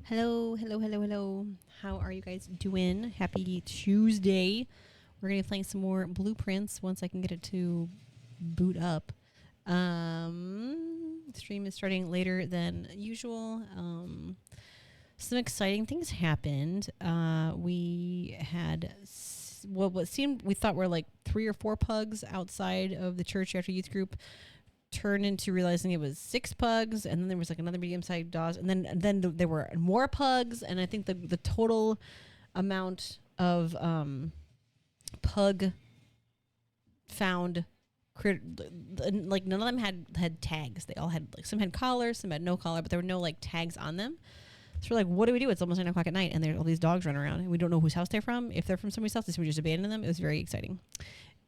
Hello, hello, hello, hello. How are you guys doing? Happy Tuesday. We're going to be playing some more Blueprints once I can get it to boot up. Stream is starting later than usual. Some exciting things happened. We had what seemed we thought were like 3 or 4 pugs outside of the church after youth group turned into realizing it was 6 pugs, and then there was like another medium-sized dog, and then there were more pugs, and I think the total amount of pug found, like none of them had tags. They all had, like, some had collars, some had no collar, but there were no like tags on them. So we're like, what do we do? It's almost 9 o'clock at night, and there's all these dogs running around, and we don't know whose house they're from. If they're from somebody's house, we just abandon them. It was very exciting.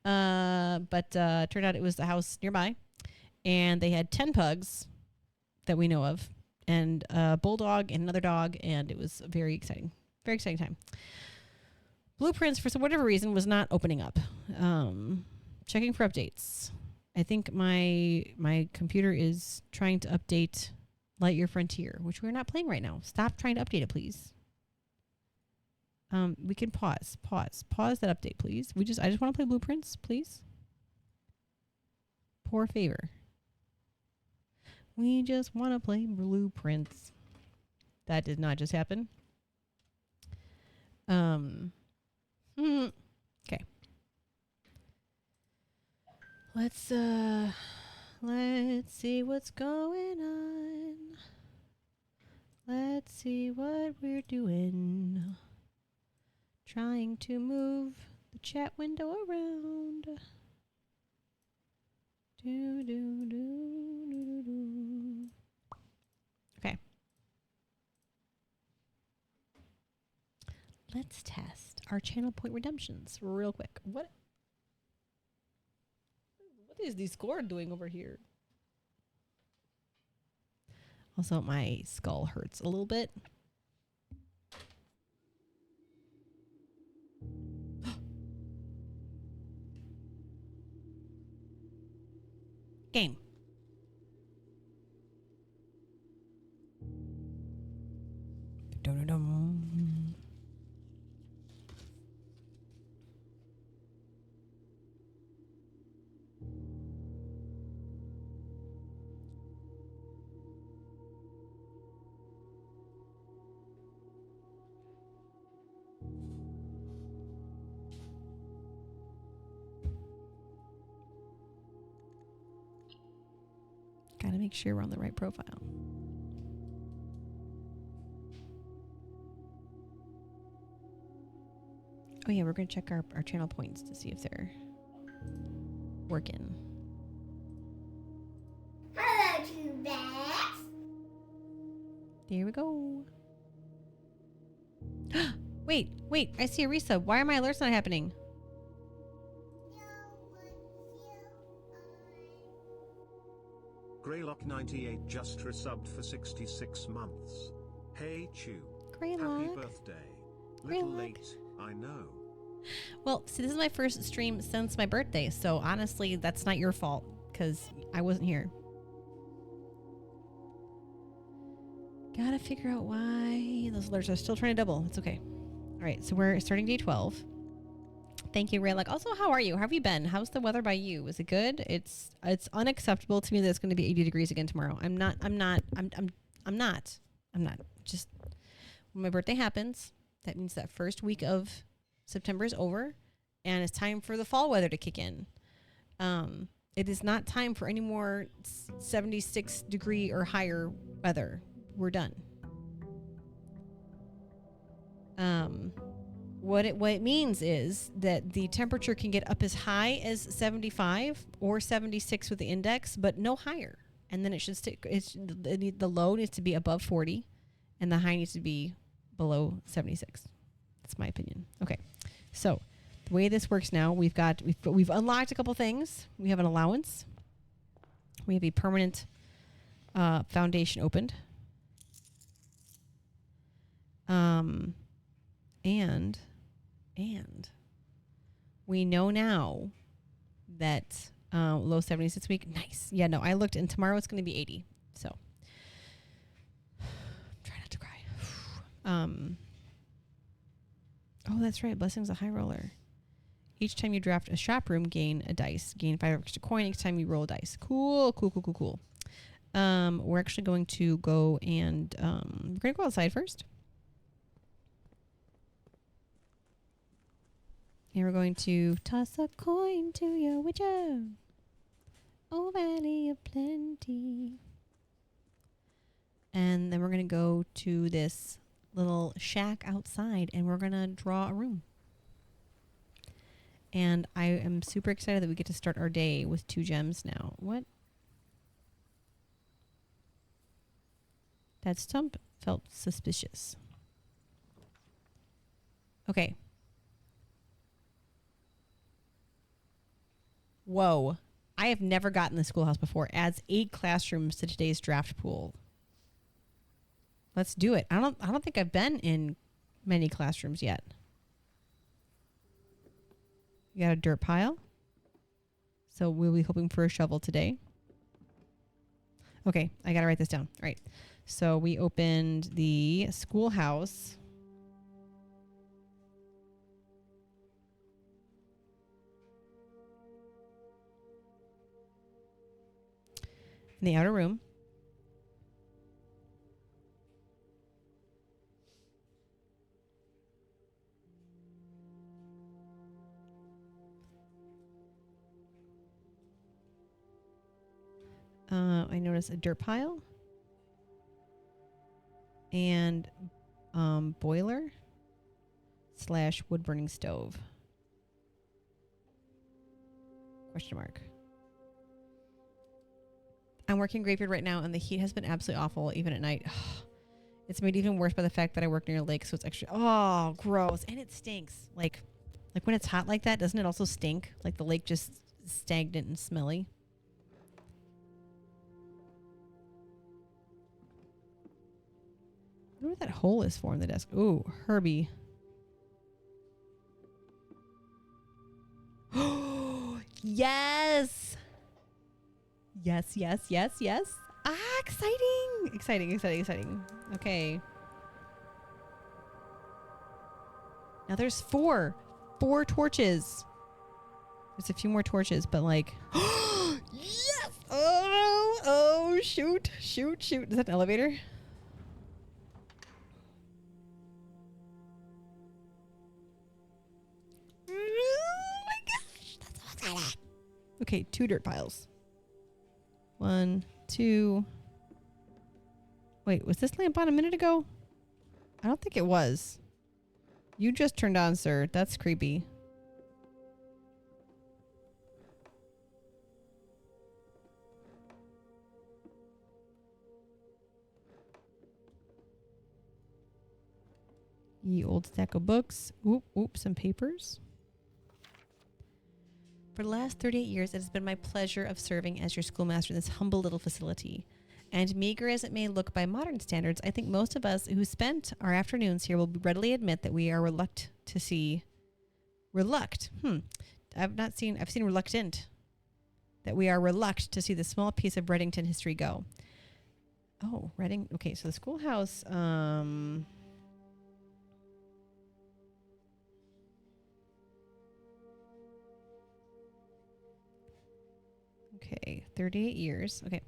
But turned out it was the house nearby. And they had 10 pugs that we know of, and a bulldog and another dog, and it was very exciting. Very exciting time. Blueprints, for whatever reason, was not opening up. Checking for updates. I think my computer is trying to update Lightyear Frontier, which we're not playing right now. Stop trying to update it, please. We can pause that update, please. I just want to play Blueprints, please. Poor favor. We just want to play Blueprints. That did not just happen. Okay. Let's see what's going on. Let's see what we're doing. Trying to move the chat window around. Okay. Let's test our channel point redemptions real quick. What is Discord doing over here? Also, my skull hurts a little bit. Game. Dum-dum-dum. Gotta make sure we're on the right profile. Oh yeah, we're gonna check our channel points to see if they're working. Hello, two bags. There we go. Wait, I see a resub. Why are my alerts not happening? Greylock98 just resubbed for 66 months. Hey Chew. Greylock. Happy birthday. Little late, I know. Well, see, this is my first stream since my birthday, so honestly, that's not your fault, because I wasn't here. Gotta figure out why those alerts are still trying to double. It's okay. All right, so we're starting day 12. Thank you, Raylock. Also, how are you? How have you been? How's the weather by you? Is it good? It's unacceptable to me that it's going to be 80 degrees again tomorrow. I'm not. Just when my birthday happens, that means that first week of September is over, and it's time for the fall weather to kick in. It is not time for any more 76 degree or higher weather. We're done. What it means is that the temperature can get up as high as 75 or 76 with the index, but no higher. And then it should stick. The low needs to be above 40, and the high needs to be below 76. That's my opinion. Okay, so the way this works now, we've unlocked a couple things. We have an allowance. We have a permanent foundation opened. And we know now that low 70s this week. Nice. Yeah, no, I looked, and tomorrow it's going to be 80. So try not to cry. Oh, that's right. Blessing's a high roller. Each time you draft a shop room, gain a dice. Gain 5 extra coin each time you roll a dice. Cool. We're actually going to go and we're going to go outside first. And we're going to toss a coin to your witcher. Oh, valley of plenty. And then we're going to go to this little shack outside and we're going to draw a room. And I am super excited that we get to start our day with 2 gems now. What? That stump felt suspicious. Okay. Whoa. I have never gotten the schoolhouse before. Adds 8 classrooms to today's draft pool. Let's do it. I don't think I've been in many classrooms yet. You got a dirt pile. So we'll be hoping for a shovel today. Okay, I got to write this down. All right. So we opened the schoolhouse. In the outer room. I noticed a dirt pile and boiler / wood burning stove. Question mark. I'm working graveyard right now and the heat has been absolutely awful even at night. It's made even worse by the fact that I work near a lake, so it's extra gross. And it stinks. Like when it's hot like that, doesn't it also stink? Like the lake just stagnant and smelly. I wonder what that hole is for in the desk. Ooh, Herbie. Yes. Yes. Exciting. Okay. Now there's 4 torches. There's a few more torches, but like, yes. Oh, shoot. Is that an elevator? Okay, 2 dirt piles. 1, 2. Wait, was this lamp on a minute ago? I don't think it was. You just turned on, sir. That's creepy. Ye old stack of books. Oop, some papers. For the last 38 years, it has been my pleasure of serving as your schoolmaster in this humble little facility. And meager as it may look by modern standards, I think most of us who spent our afternoons here will readily admit that we are I've seen reluctant. That we are reluctant to see the small piece of Reddington history go. Oh, Reading. Okay, so the schoolhouse, okay, 38 years. Okay.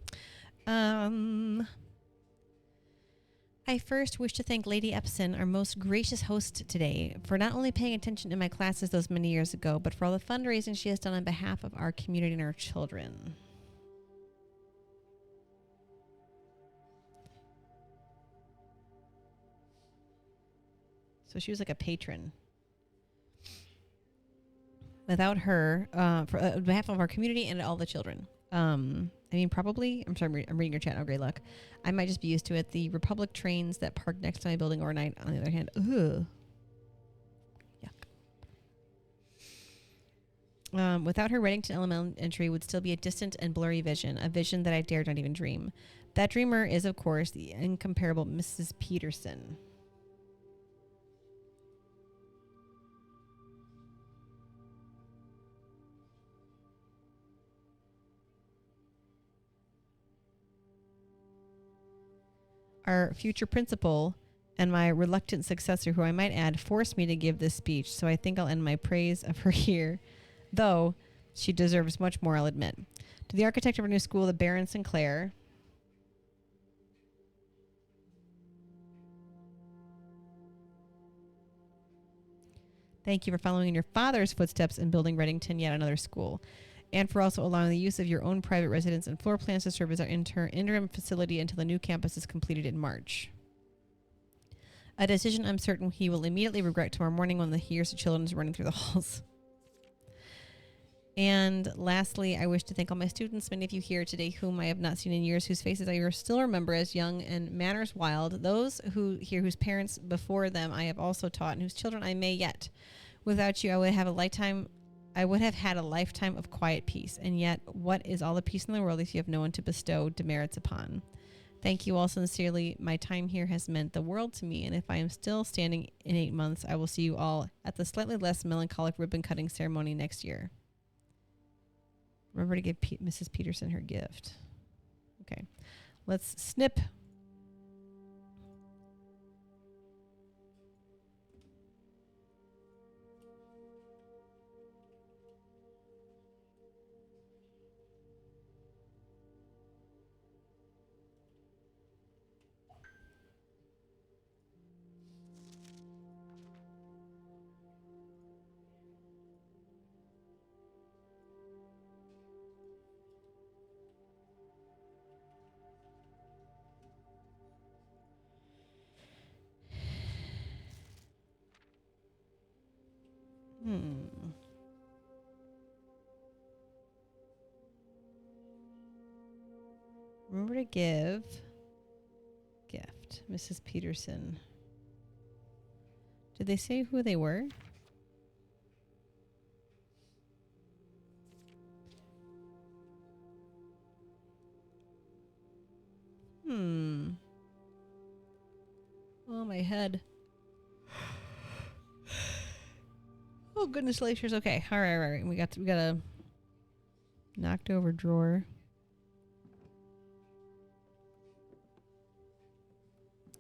I first wish to thank Lady Epson, our most gracious host today, for not only paying attention in my classes those many years ago, but for all the fundraising she has done on behalf of our community and our children. So she was like a patron. Without her, for on behalf of our community and all the children. Probably, I'm sorry, I'm reading your chat. Oh, great luck. I might just be used to it. The Republic trains that park next to my building overnight, on the other hand, ugh. Yuck. Without her, Reddington Elementary would still be a distant and blurry vision, a vision that I dared not even dream. That dreamer is, of course, the incomparable Mrs. Peterson. Our future principal And my reluctant successor, who I might add, forced me to give this speech, so I think I'll end my praise of her here, though she deserves much more, I'll admit. To the architect of our new school, the Baron Sinclair. Thank you for following in your father's footsteps and building Reddington yet another school, and for also allowing the use of your own private residence and floor plans to serve as our interim facility until the new campus is completed in March. A decision I'm certain he will immediately regret tomorrow morning when he hears the children running through the halls. And lastly, I wish to thank all my students, many of you here today whom I have not seen in years, whose faces I still remember as young and manners wild, those who here whose parents before them I have also taught, and whose children I may yet. Without you, I would have had a lifetime of quiet peace, and yet what is all the peace in the world if you have no one to bestow demerits upon? Thank you all sincerely. My time here has meant the world to me, and if I am still standing in 8 months, I will see you all at the slightly less melancholic ribbon-cutting ceremony next year. Remember to give Mrs. Peterson her gift. Okay. Let's snip. Remember to give gift, Mrs. Peterson. Did they say who they were? Oh, my head. Oh, goodness glaciers. Okay. All right. We got a knocked over drawer.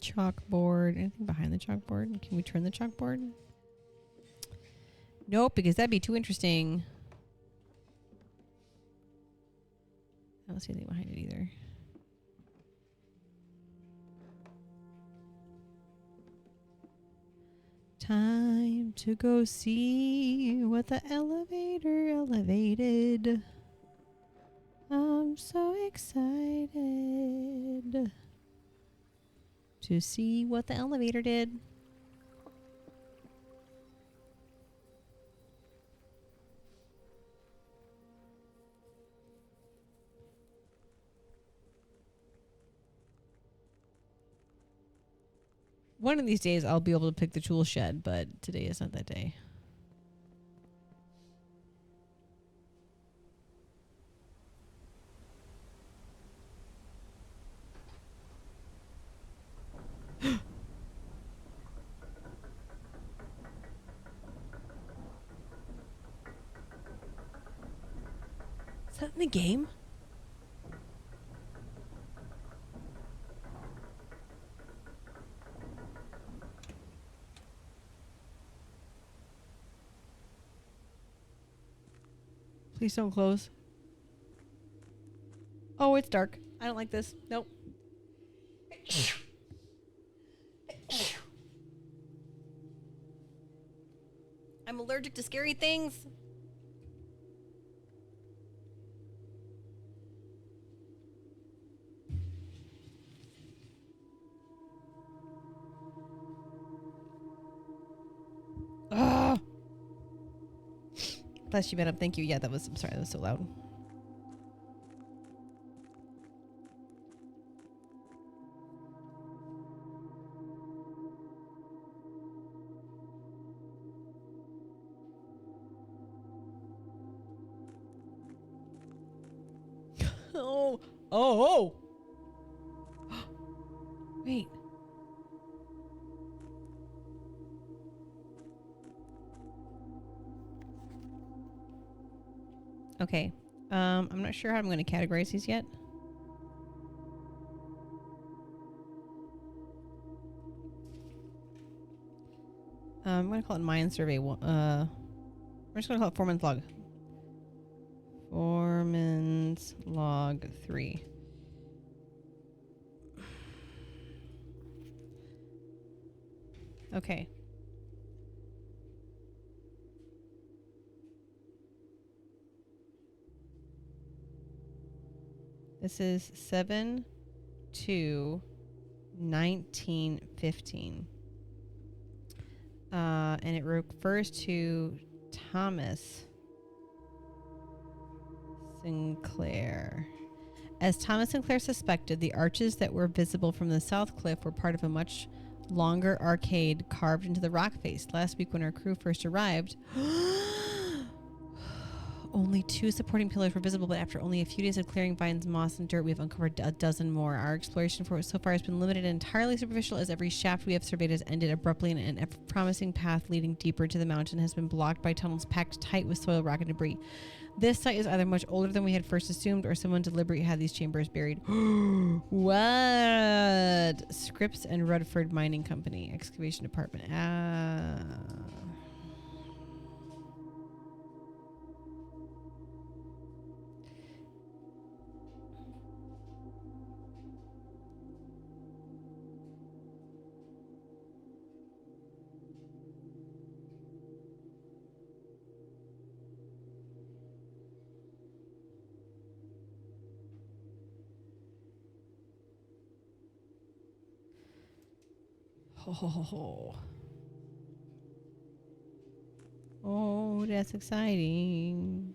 Chalkboard. Anything behind the chalkboard? Can we turn the chalkboard? Nope, because that'd be too interesting. I don't see anything behind it either. Time to go see what the elevator elevated. I'm so excited to see what the elevator did. One of these days I'll be able to pick the tool shed, but today is not that day. Is that in the game? Please don't close. Oh, it's dark. I don't like this. Nope. I'm allergic to scary things. Ugh. Bless you, madam. Thank you. Yeah, I'm sorry, that was so loud. Oh. Wait. Okay. I'm not sure how I'm going to categorize these yet. I'm going to call it Mayan Survey. We're just going to call it Foreman's Log. Foreman's Log 3. Okay. This is 7/2/1915. And it refers to Thomas Sinclair. As Thomas Sinclair suspected, the arches that were visible from the south cliff were part of a much longer arcade carved into the rock face. Last week when our crew first arrived, only 2 supporting pillars were visible, but after only a few days of clearing vines, moss, and dirt, we've uncovered a dozen more. Our exploration for it so far has been limited and entirely superficial, as every shaft we have surveyed has ended abruptly, and a promising path leading deeper into the mountain has been blocked by tunnels packed tight with soil, rock, and debris. This site is either much older than we had first assumed, or someone deliberately had these chambers buried. What? Scripps and Rutherford Mining Company, Excavation Department. Oh, that's exciting.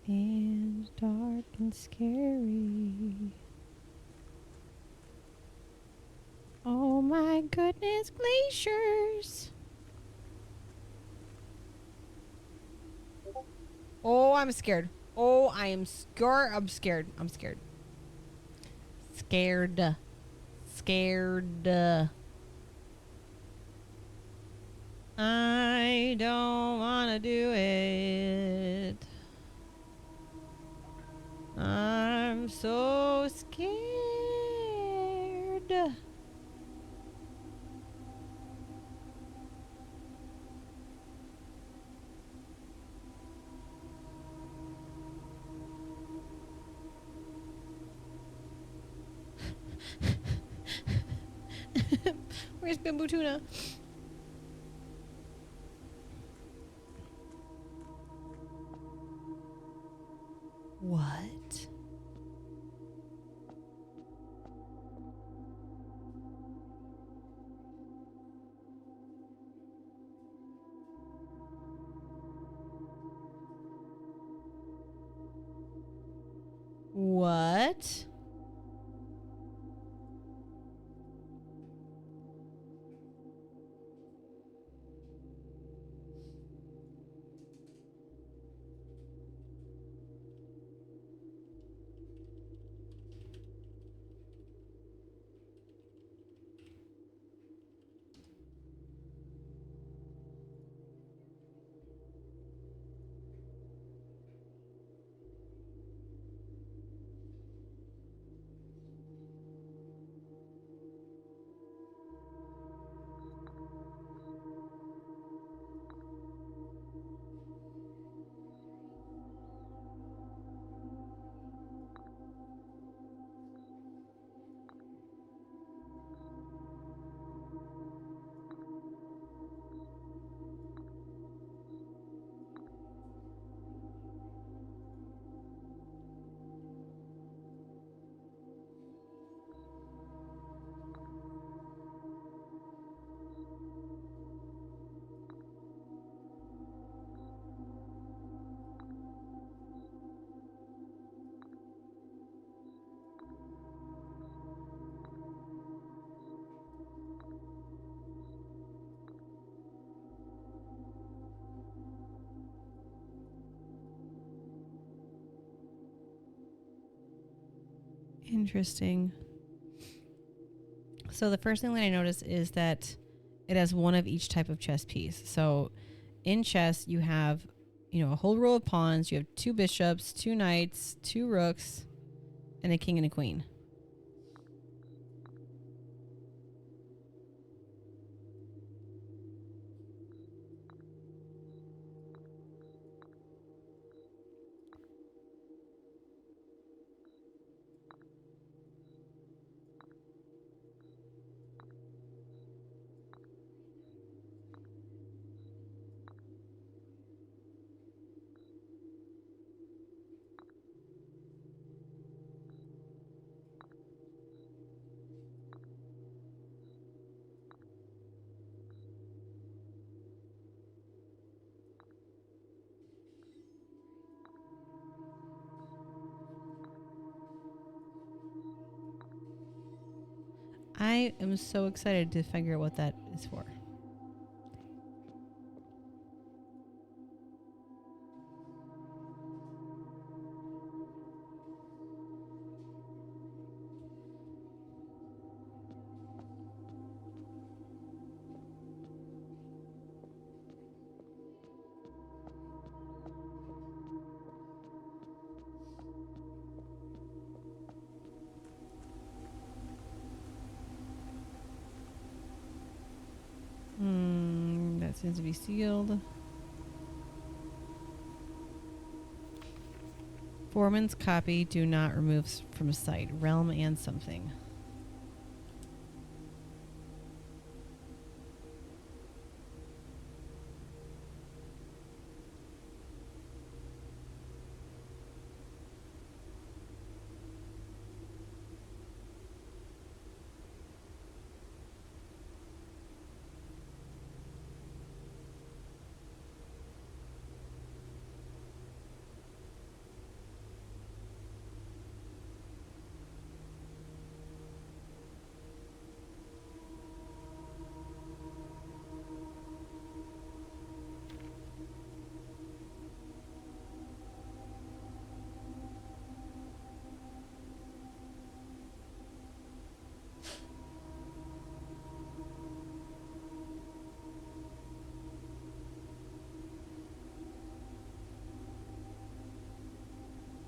And dark and scary. Oh my goodness, glaciers. Oh, I'm scared. Oh, I am scared. I'm scared. I'm scared. Scared. Scared. I don't want to do it. I'm so scared. Where's Bamboo Tuna? What? What? Interesting. So the first thing that I noticed is that it has one of each type of chess piece. So in chess, you have, a whole row of pawns. You have 2 bishops, 2 knights, 2 rooks, and a king and a queen. I am so excited to figure out what that is for. That seems to be sealed. Foreman's copy. Do not remove from site. Realm and something.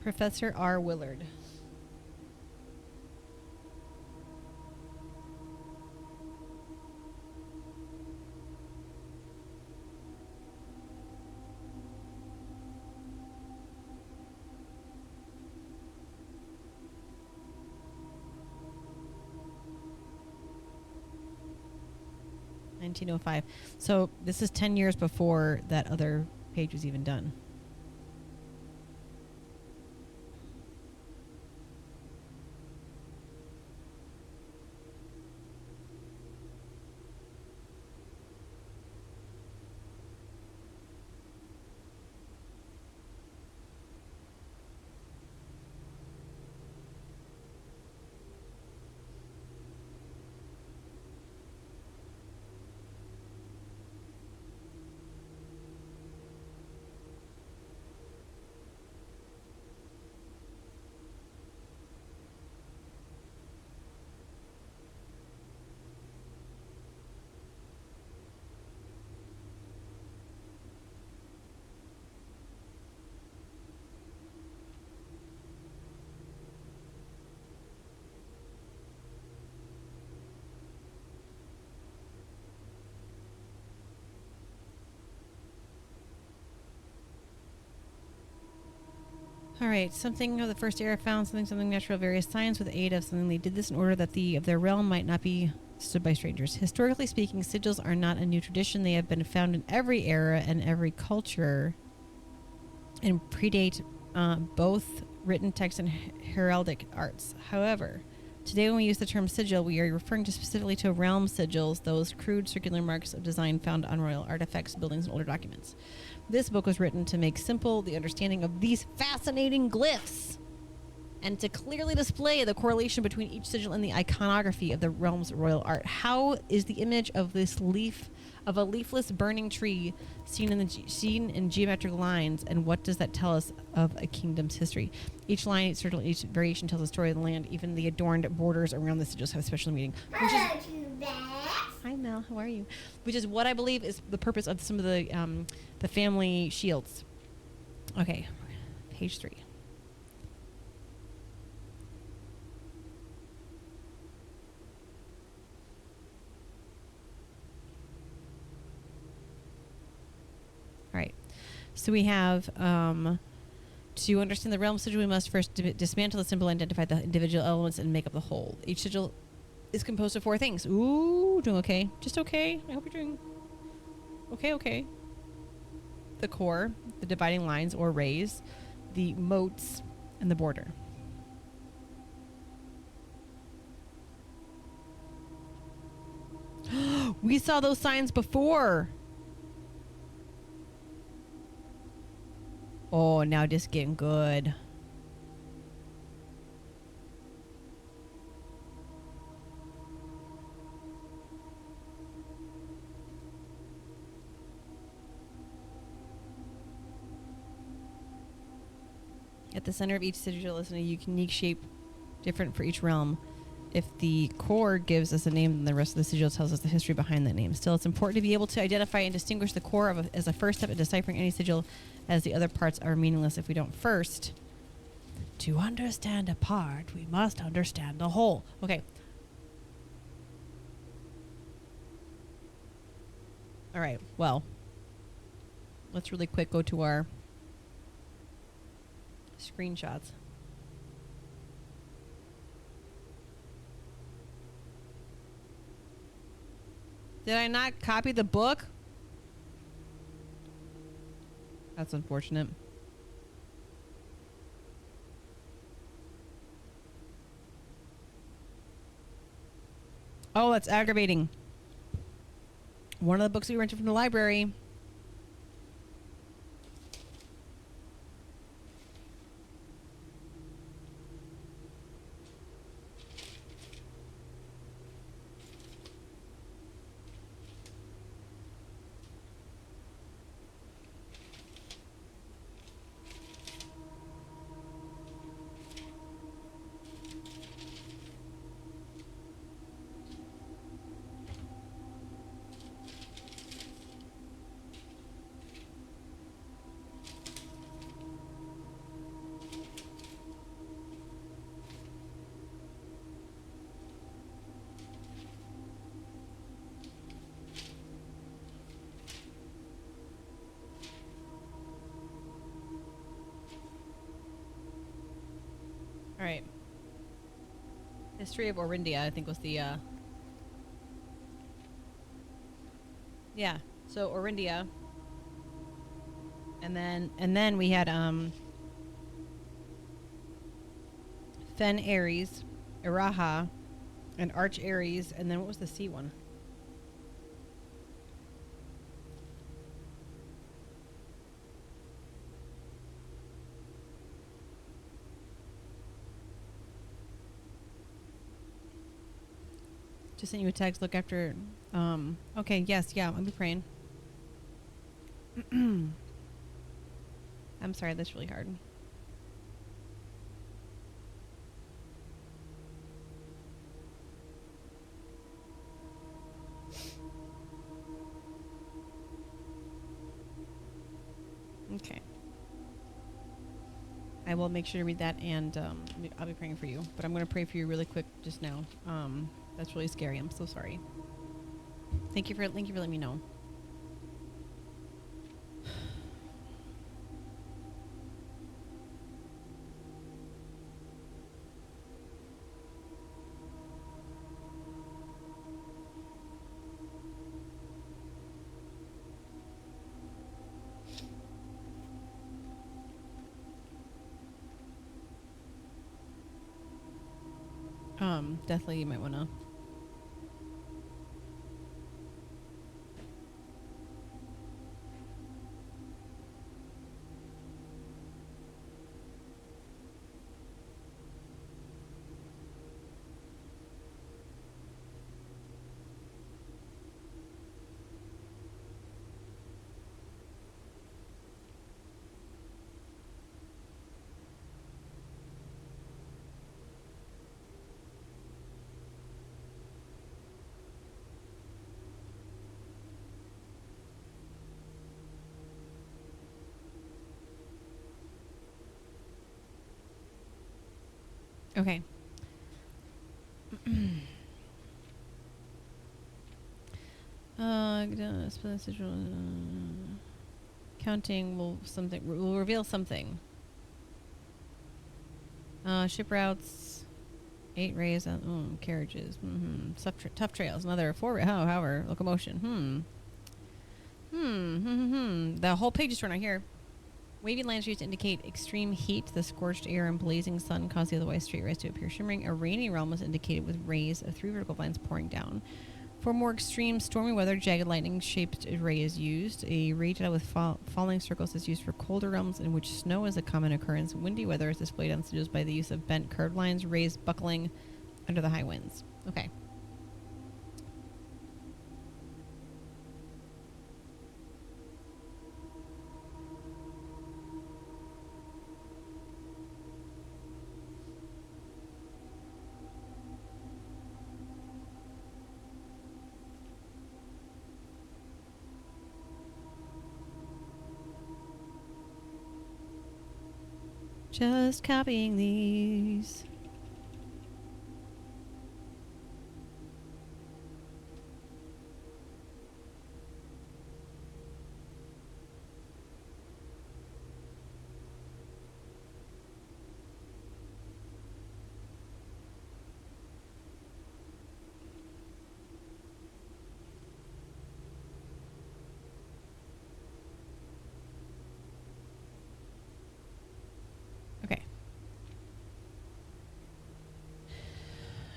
Professor R. Willard. (1905). So this is 10 years before that other page was even done. All right, something of the first era found something natural, various signs with the aid of something. They did this in order that the of their realm might not be stood by strangers. Historically speaking, sigils are not a new tradition. They have been found in every era and every culture and predate both written text and heraldic arts. However, today when we use the term sigil, we are referring to specifically to realm sigils, those crude circular marks of design found on royal artifacts, buildings, and older documents. This book was written to make simple the understanding of these fascinating glyphs and to clearly display the correlation between each sigil and the iconography of the realm's royal art. How is the image of this leaf, of a leafless burning tree, seen in geometric lines, and what does that tell us of a kingdom's history? Each line, certainly each variation tells a story of the land. Even the adorned borders around the sigils have special meaning. Hi Mel, how are you? Which is what I believe is the purpose of some of the family shields. Okay, page 3. So we have to understand the realm sigil, we must first dismantle the symbol, identify the individual elements, and make up the whole. Each sigil is composed of 4 things. Ooh, doing okay. Just okay. I hope you're doing okay. The core, the dividing lines or rays, the moats, and the border. We saw those signs before. Oh, now just getting good. At the center of each sigil is a unique shape, different for each realm. If the core gives us a name, then the rest of the sigil tells us the history behind that name. Still, it's important to be able to identify and distinguish the core as a first step in deciphering any sigil, as the other parts are meaningless if we don't first. To understand a part, we must understand the whole. Okay. All right. Well, let's really quick go to our screenshots. Did I not copy the book? That's unfortunate. Oh, that's aggravating. One of the books we rented from the library. All right. History of Orindia, I think was the yeah. So Orindia. And then we had Fen Ares, Iraha, and Arch Ares, and then what was the C one? Just sent you a text. Look after. Okay. Yes. Yeah. I'll be praying. I'm sorry. That's really hard. Okay. I will make sure to read that, and I'll be praying for you. But I'm going to pray for you really quick just now. That's really scary. I'm so sorry. Thank you for letting me know. Definitely you might want to. Okay. counting will reveal something. Ship routes, 8 rays on carriages. Tough trails. Another 4. However, locomotion. The whole page is torn out here. Wavy lines used to indicate extreme heat. The scorched air and blazing sun caused the otherwise straight rays to appear shimmering. A rainy realm was indicated with rays of 3 vertical lines pouring down. For more extreme stormy weather, jagged lightning-shaped ray is used. A ray dotted with falling circles is used for colder realms in which snow is a common occurrence. Windy weather is displayed on sigils by the use of bent curved lines, rays buckling under the high winds. Okay. Just copying these.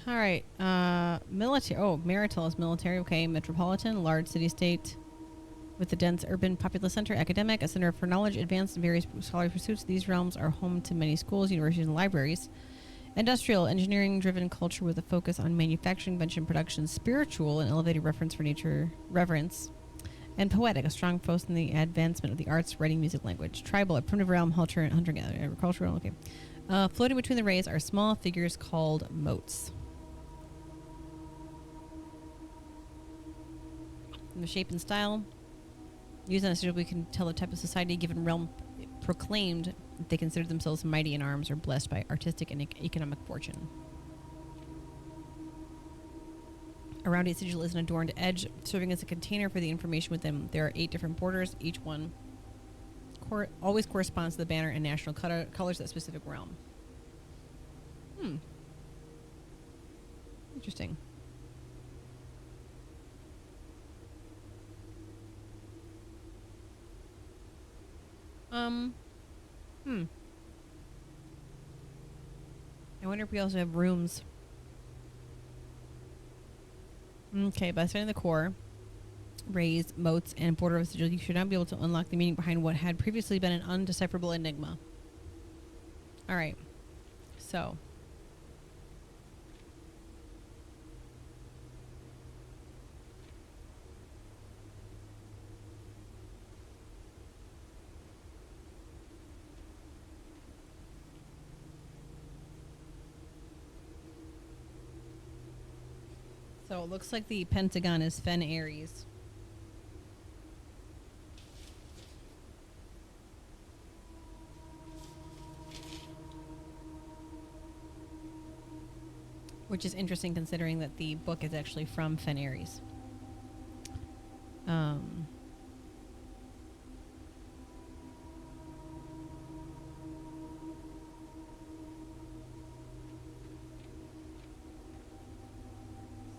All right. Military. Oh, Marital is military. Okay. Metropolitan, large city-state with a dense urban populous center. Academic, a center for knowledge, advanced in various scholarly pursuits. These realms are home to many schools, universities, and libraries. Industrial, engineering-driven culture with a focus on manufacturing, invention, production. Spiritual, an elevated reference for nature, reverence. And poetic, a strong focus in the advancement of the arts, writing, music, language. Tribal, a primitive realm, hunter, agricultural. Okay. Floating between the rays are small figures called motes. In the shape and style used on a sigil, we can tell the type of society given realm proclaimed that they consider themselves mighty in arms or blessed by artistic and economic fortune. Around each sigil is an adorned edge serving as a container for the information within. There are 8 different borders. Each one always corresponds to the banner and national colors of that specific realm. Interesting. I wonder if we also have rooms. Okay, by studying the core, rays, motes, and border of sigil, you should now be able to unlock the meaning behind what had previously been an undecipherable enigma. Alright. So. So it looks like the pentagon is Fen Aries. Which is interesting considering that the book is actually from Fen Aries.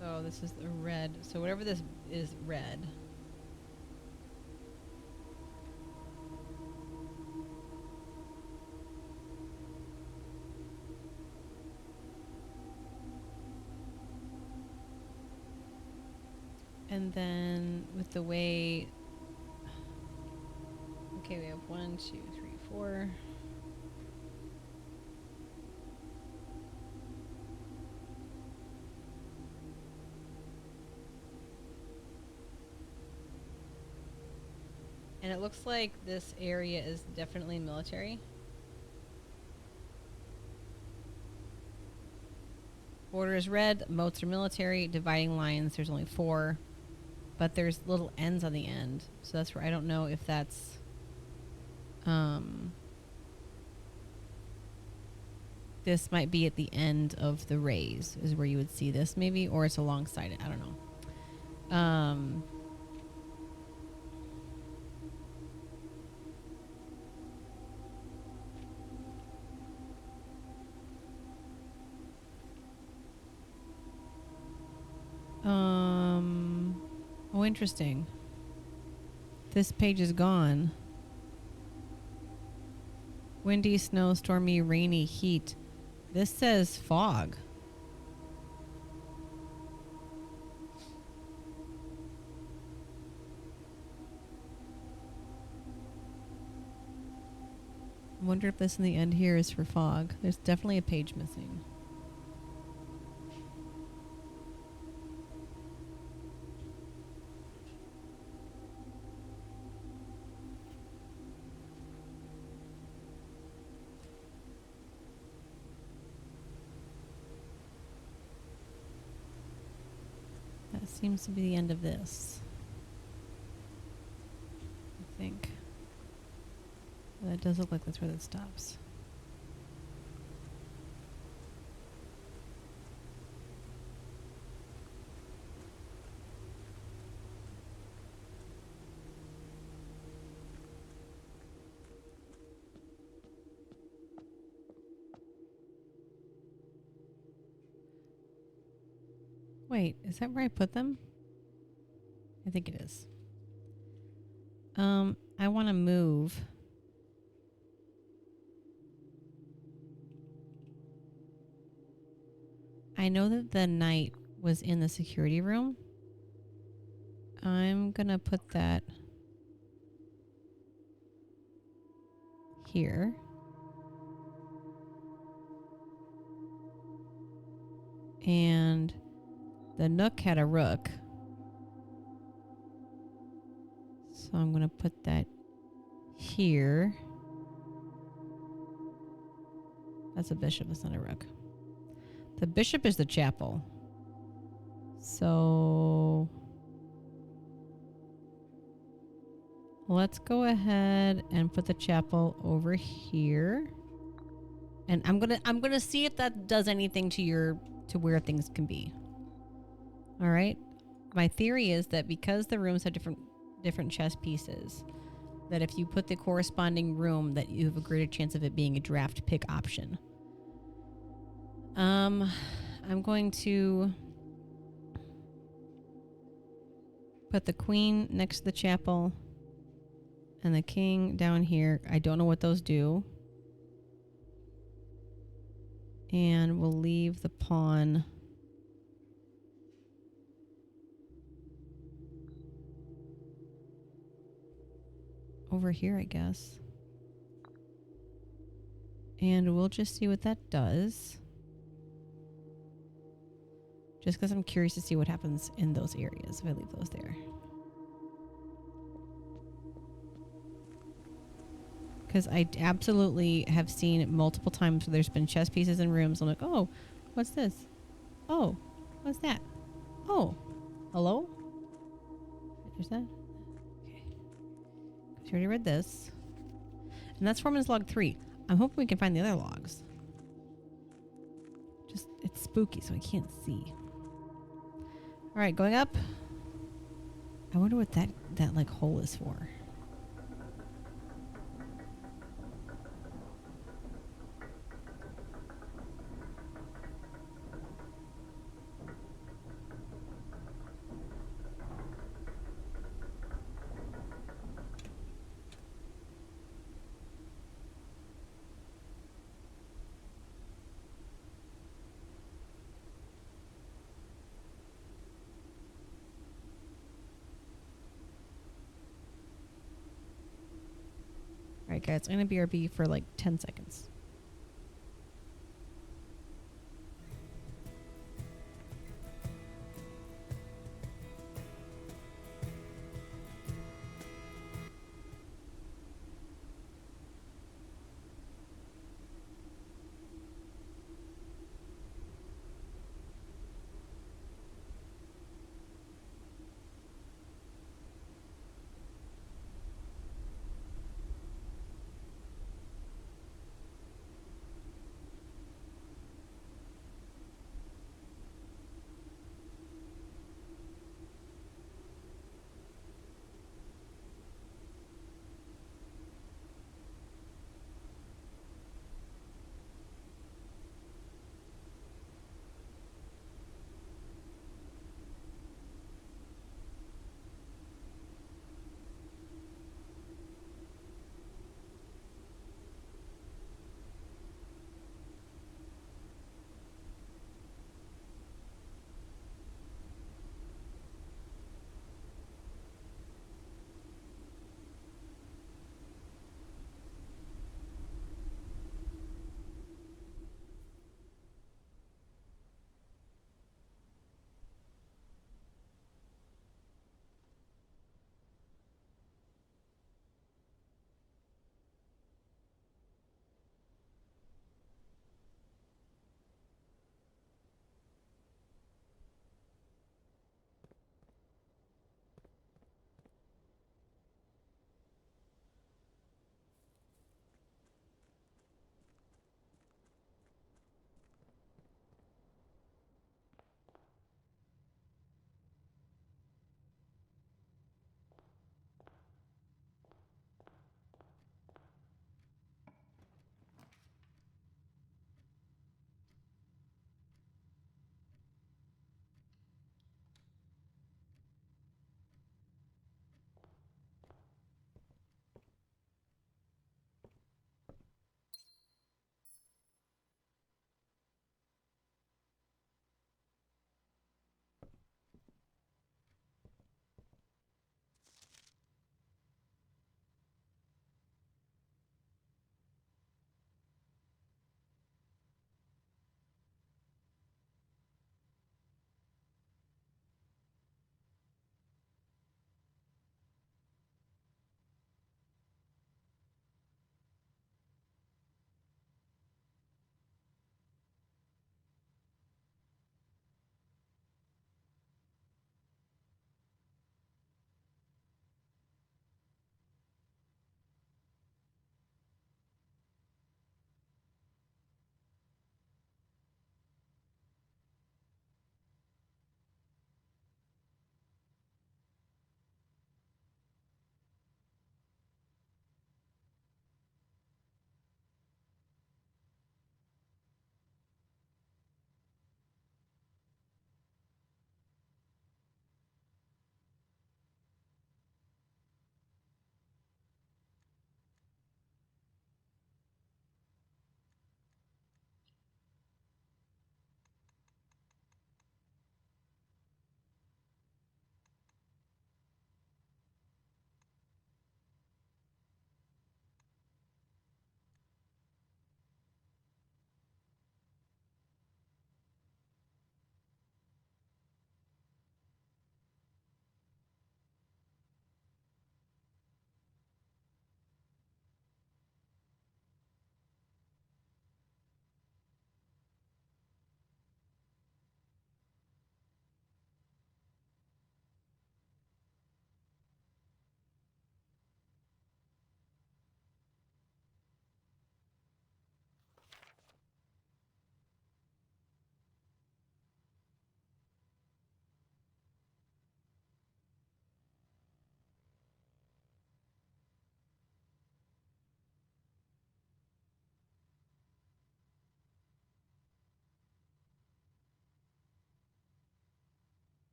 So this is the red. So whatever this is red. And then with the way... Okay, we have 1, 2, 3, 4... And it looks like this area is definitely military. Border is red, motes are military, dividing lines, there's only 4. But there's little ends on the end. So that's where I don't know if that's... this might be at the end of the rays, is where you would see this maybe, or it's alongside it. I don't know. interesting. This page is gone. Windy, snow, stormy, rainy, heat. This says fog. I wonder if this in the end here is for fog. There's definitely a page missing. That seems to be the end of this. I think. That does look like that's where that stops. Wait, is that where I put them? I think it is. I want to move. I know that the knight was in the security room. I'm gonna put that here. And the nook had a rook. So I'm gonna put that here. That's a bishop, that's not a rook. The bishop is the chapel. So let's go ahead and put the chapel over here. And I'm gonna see if that does anything to where things can be. All right. My theory is that because the rooms have different chess pieces, that if you put the corresponding room, that you have a greater chance of it being a draft pick option. I'm going to put the queen next to the chapel and the king down here. I don't know what those do. And we'll leave the pawn over here, I guess. And we'll just see what that does. Just because I'm curious to see what happens in those areas if I leave those there. Because I absolutely have seen it multiple times where there's been chess pieces in rooms. I'm like, oh, what's this? Oh, what's that? Oh, hello? There's that? Okay. We already read this. And that's Foreman's log 3. I'm hoping we can find the other logs. Just, it's spooky, so I can't see. All right, going up. I wonder what that like hole is for. All right, guys, I'm going to BRB for like 10 seconds.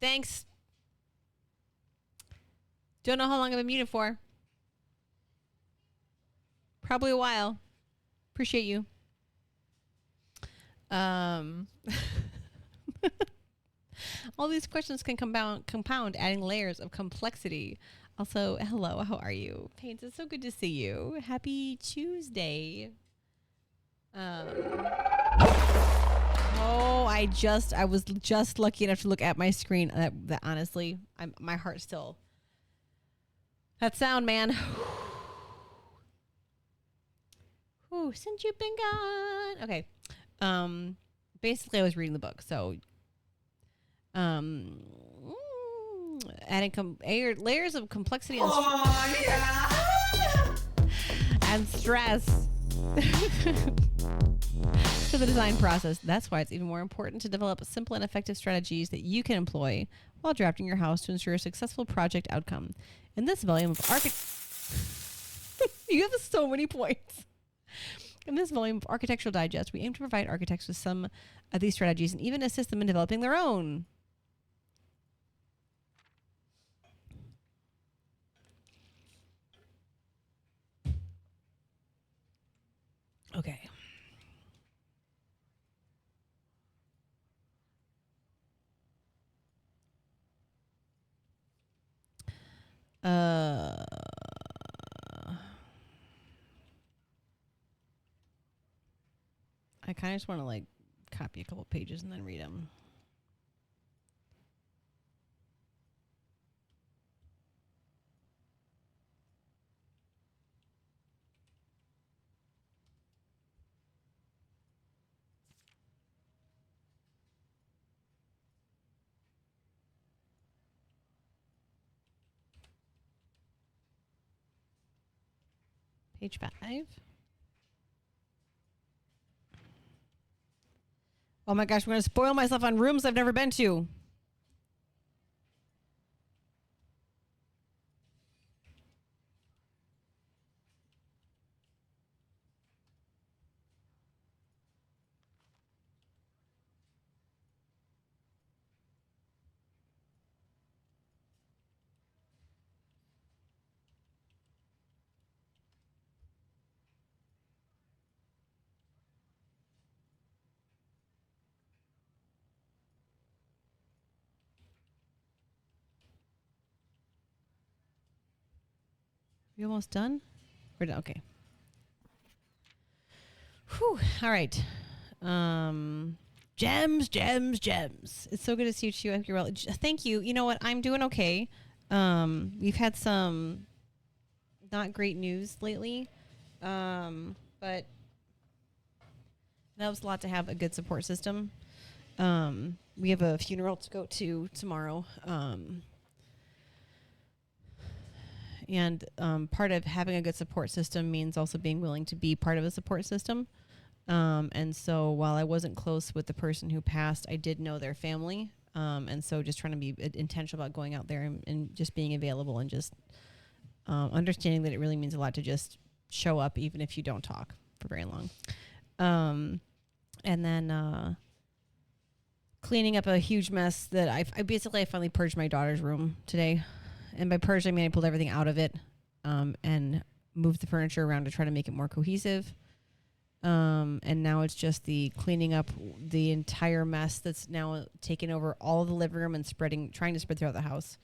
Thanks. Don't know how long I've been muted for. Probably a while. Appreciate you. All these questions can compound, adding layers of complexity. Also, hello, how are you? Pains, it's so good to see you. Happy Tuesday. I was just lucky enough to look at my screen. That honestly, my heart still. That sound, man. Whew, since you've been gone. Okay. Basically, I was reading the book, so adding layers of complexity and, and stress to the design process. That's why it's even more important to develop simple and effective strategies that you can employ while drafting your house to ensure a successful project outcome. In this volume of you have so many points. In this volume of Architectural Digest, we aim to provide architects with some of these strategies and even assist them in developing their own. Okay. I kind of just want to like copy a couple pages and then read them. Page 5. Oh my gosh, I'm going to spoil myself on rooms I've never been to. You almost done? We're done. Okay. Whew. All right. Gems. It's so good to see you. You're well. Thank you. You know what? I'm doing okay. We've had some not great news lately. But that was a lot to have a good support system. We have a funeral to go to tomorrow. And part of having a good support system means also being willing to be part of a support system. And so while I wasn't close with the person who passed, I did know their family. And so just trying to be intentional about going out there and just being available and just understanding that it really means a lot to just show up even if you don't talk for very long. And then cleaning up a huge mess that I finally purged my daughter's room today. And by purge, I mean I pulled everything out of it and moved the furniture around to try to make it more cohesive. And now it's just the cleaning up the entire mess that's now taken over all of the living room and trying to spread throughout the house.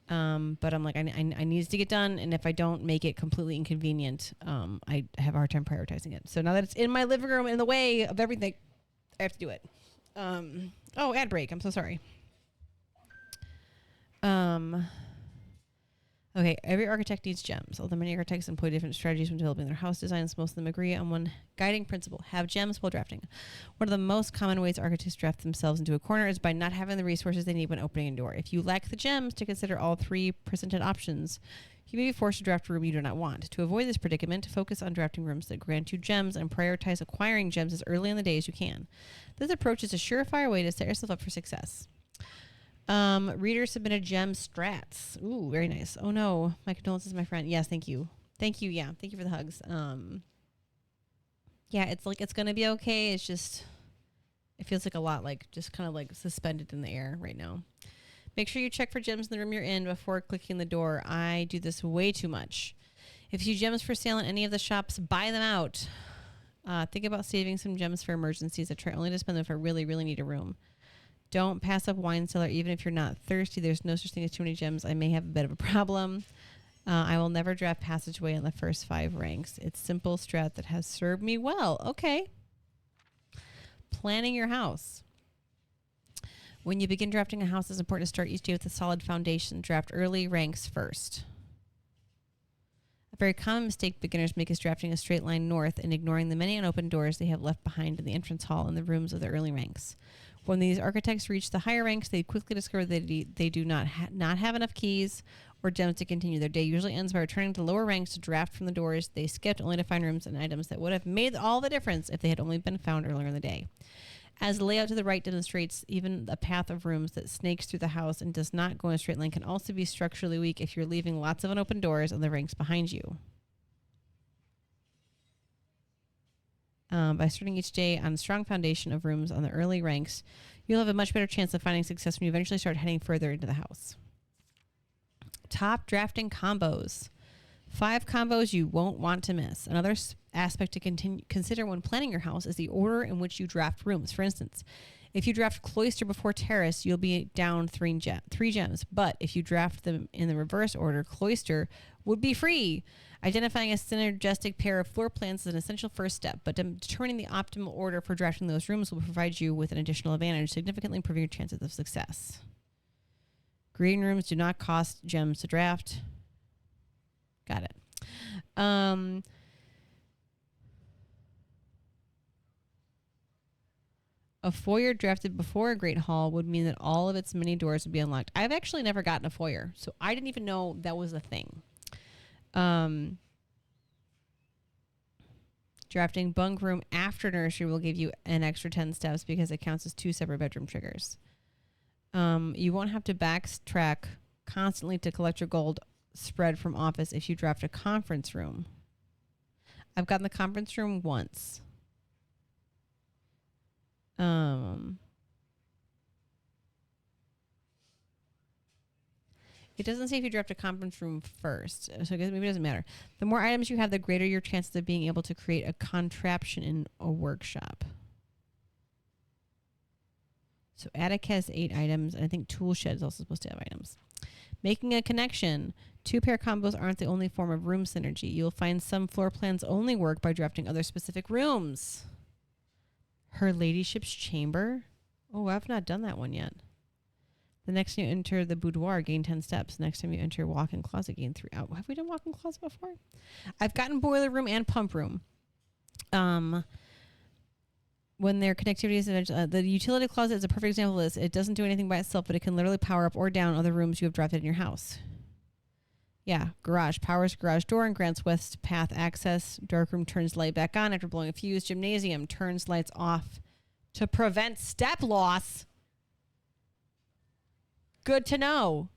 But I'm like, I need to get done. And if I don't make it completely inconvenient, I have a hard time prioritizing it. So now that it's in my living room in the way of everything, I have to do it. Ad break. I'm so sorry. Okay, every architect needs gems. Although many architects employ different strategies when developing their house designs, most of them agree on one guiding principle: have gems while drafting. One of the most common ways architects draft themselves into a corner is by not having the resources they need when opening a door. If you lack the gems to consider all three presented options, you may be forced to draft a room you do not want. To avoid this predicament, focus on drafting rooms that grant you gems and prioritize acquiring gems as early in the day as you can. This approach is a surefire way to set yourself up for success. Reader submitted gem strats. Ooh, very nice. Oh no, my condolences, my friend. Yes, thank you. Yeah, thank you for the hugs. Yeah, it's gonna be okay. It's just, it feels like a lot like just kind of like suspended in the air right now. Make sure you check for gems in the room you're in before clicking the door. I do this way too much. If you see gems for sale in any of the shops, buy them out. Think about saving some gems for emergencies. I try only to spend them if I really, really need a room. Don't pass up wine cellar even if you're not thirsty. There's no such thing as too many gems. I may have a bit of a problem. I will never draft passageway in the first 5 ranks. It's simple strat that has served me well. Okay. Planning your house. When you begin drafting a house, it's important to start each day with a solid foundation. Draft early ranks first. A very common mistake beginners make is drafting a straight line north and ignoring the many unopened doors they have left behind in the entrance hall and the rooms of the early ranks. When these architects reach the higher ranks, they quickly discover that they do not have enough keys or gems to continue. Their day usually ends by returning to lower ranks to draft from the doors they skipped, only to find rooms and items that would have made all the difference if they had only been found earlier in the day. As the layout to the right demonstrates, even a path of rooms that snakes through the house and does not go in a straight line can also be structurally weak if you're leaving lots of unopened doors on the ranks behind you. By starting each day on a strong foundation of rooms on the early ranks, you'll have a much better chance of finding success when you eventually start heading further into the house. Top drafting combos. 5 combos you won't want to miss. Another aspect to consider when planning your house is the order in which you draft rooms. For instance, if you draft cloister before terrace, you'll be down 3 gems. But if you draft them in the reverse order, cloister would be free. Identifying a synergistic pair of floor plans is an essential first step, but determining the optimal order for drafting those rooms will provide you with an additional advantage, significantly improving your chances of success. Green rooms do not cost gems to draft. Got it. A foyer drafted before a great hall would mean that all of its many doors would be unlocked. I've actually never gotten a foyer, so I didn't even know that was a thing. Drafting bunk room after nursery will give you an extra 10 steps because it counts as 2 separate bedroom triggers. You won't have to backtrack constantly to collect your gold spread from office if you draft a conference room. I've gotten the conference room once. It doesn't say if you draft a conference room first, so I guess maybe it doesn't matter. The more items you have, the greater your chances of being able to create a contraption in a workshop. So attic has 8 items, and I think tool shed is also supposed to have items. Making a connection. 2-pair combos aren't the only form of room synergy. You'll find some floor plans only work by drafting other specific rooms. Her ladyship's chamber? Oh, I've not done that one yet. The next time you enter the boudoir, gain 10 steps. Next time you enter walk-in closet, gain 3. Oh, have we done walk-in closet before? I've gotten boiler room and pump room. When their connectivity is the utility closet is a perfect example of this. It doesn't do anything by itself, but it can literally power up or down other rooms you have drafted in your house. Yeah, garage. Powers garage door and grants west path access. Dark room turns light back on after blowing a fuse. Gymnasium turns lights off to prevent step loss. Good to know.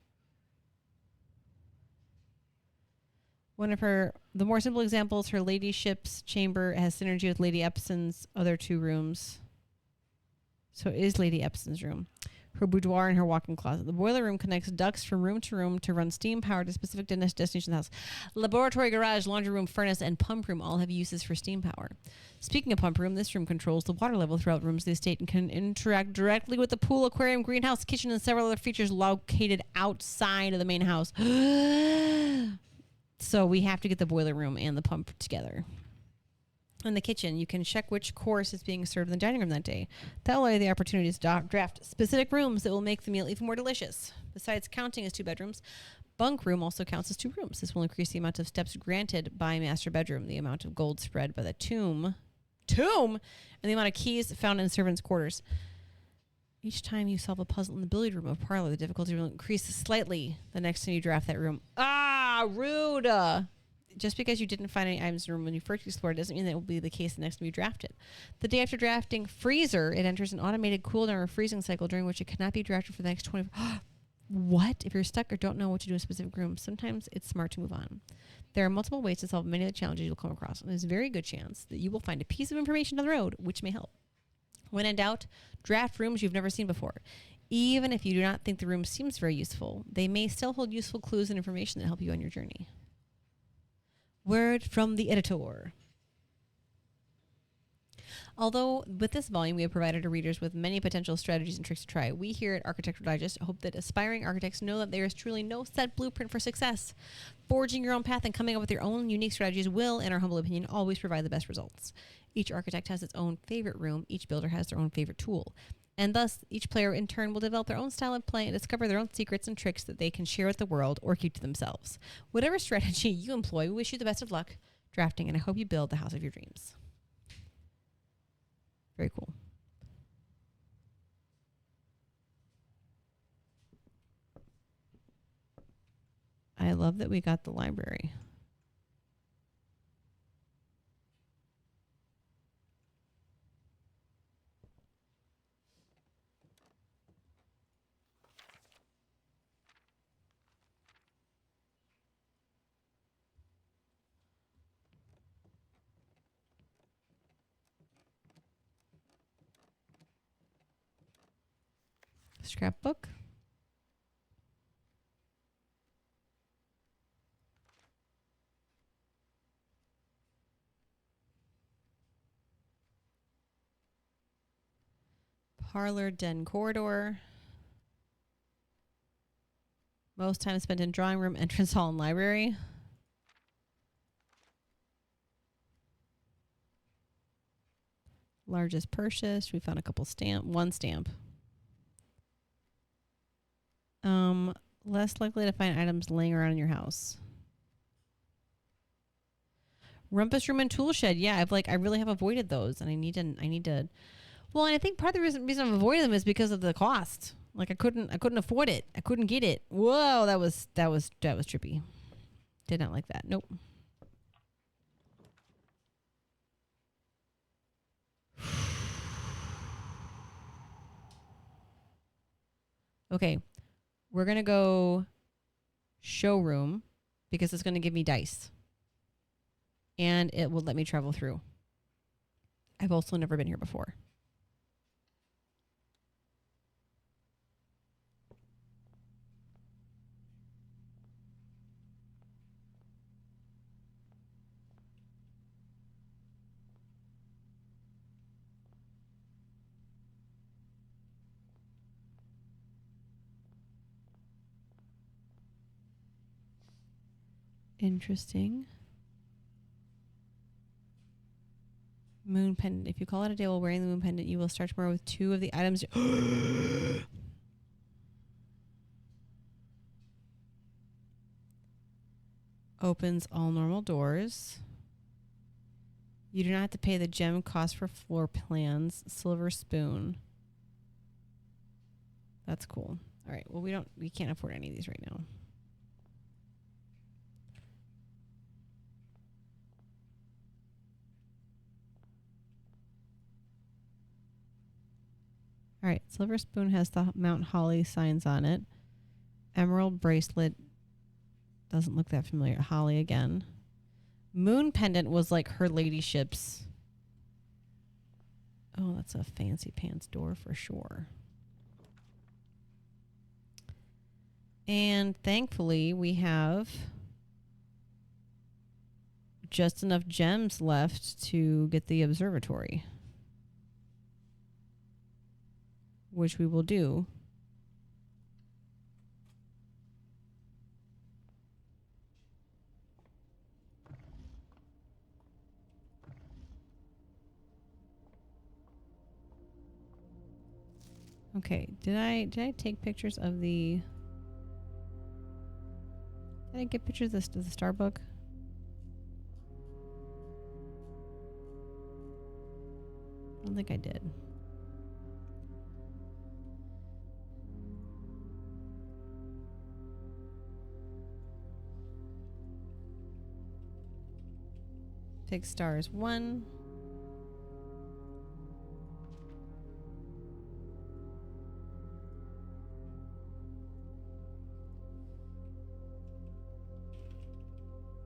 One of the more simple examples, her ladyship's chamber has synergy with Lady Epson's other 2 rooms. So it is Lady Epson's room. Her boudoir and her walk-in closet. The boiler room connects ducts from room to room to run steam power to specific destination of the house. Laboratory, garage, laundry room, furnace, and pump room all have uses for steam power. Speaking of pump room, this room controls the water level throughout rooms of the estate and can interact directly with the pool, aquarium, greenhouse, kitchen, and several other features located outside of the main house. So we have to get the boiler room and the pump together. In the kitchen, you can check which course is being served in the dining room that day. That will allow you the opportunity to draft specific rooms that will make the meal even more delicious. Besides counting as 2 bedrooms, bunk room also counts as 2 rooms. This will increase the amount of steps granted by master bedroom, the amount of gold spread by the tomb, and the amount of keys found in servants' quarters. Each time you solve a puzzle in the billiard room or parlor, the difficulty will increase slightly the next time you draft that room. Rude! Just because you didn't find any items in the room when you first explored doesn't mean that it will be the case the next time you draft it. The day after drafting freezer, it enters an automated cool down or freezing cycle during which it cannot be drafted for the next 20. What? If you're stuck or don't know what to do in a specific room, sometimes it's smart to move on. There are multiple ways to solve many of the challenges you'll come across, and there's a very good chance that you will find a piece of information down the road which may help. When in doubt, draft rooms you've never seen before. Even if you do not think the room seems very useful, they may still hold useful clues and information that help you on your journey. Word from the editor. Although with this volume we have provided our readers with many potential strategies and tricks to try, we here at Architectural Digest hope that aspiring architects know that there is truly no set blueprint for success. Forging your own path and coming up with your own unique strategies will, in our humble opinion, always provide the best results. Each architect has its own favorite room, each builder has their own favorite tool. And thus, each player in turn will develop their own style of play and discover their own secrets and tricks that they can share with the world or keep to themselves. Whatever strategy you employ, we wish you the best of luck drafting, and I hope you build the house of your dreams. Very cool. I love that we got the library. Scrapbook. Parlor, den, corridor. Most time spent in drawing room, entrance hall, and library. Largest purchase. We found a couple one stamp. Less likely to find items laying around in your house. Rumpus room and tool shed. Yeah, I really have avoided those, and I need to. Well, and I think part of the reason I've avoided them is because of the cost. Like I couldn't afford it. I couldn't get it. Whoa, that was trippy. Did not like that. Nope. Okay. We're going to go showroom because it's going to give me dice. And it will let me travel through. I've also never been here before. Interesting. Moon pendant. If you call it a day while wearing the moon pendant, you will start tomorrow with 2 of the items. Opens all normal doors. You do not have to pay the gem cost for floor plans. Silver spoon. That's cool. All right. Well, we can't afford any of these right now. All right, silver spoon has the Mount Holly signs on it. Emerald bracelet doesn't look that familiar. Holly again. Moon pendant was like her ladyship's. Oh, that's a fancy pants door for sure. And thankfully, we have just enough gems left to get the observatory, which we will do. Okay, did I take pictures of the... Did I get pictures of the star book? I don't think I did. Take stars 1.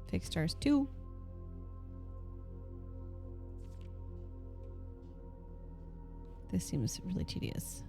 Take stars 2. This seems really tedious.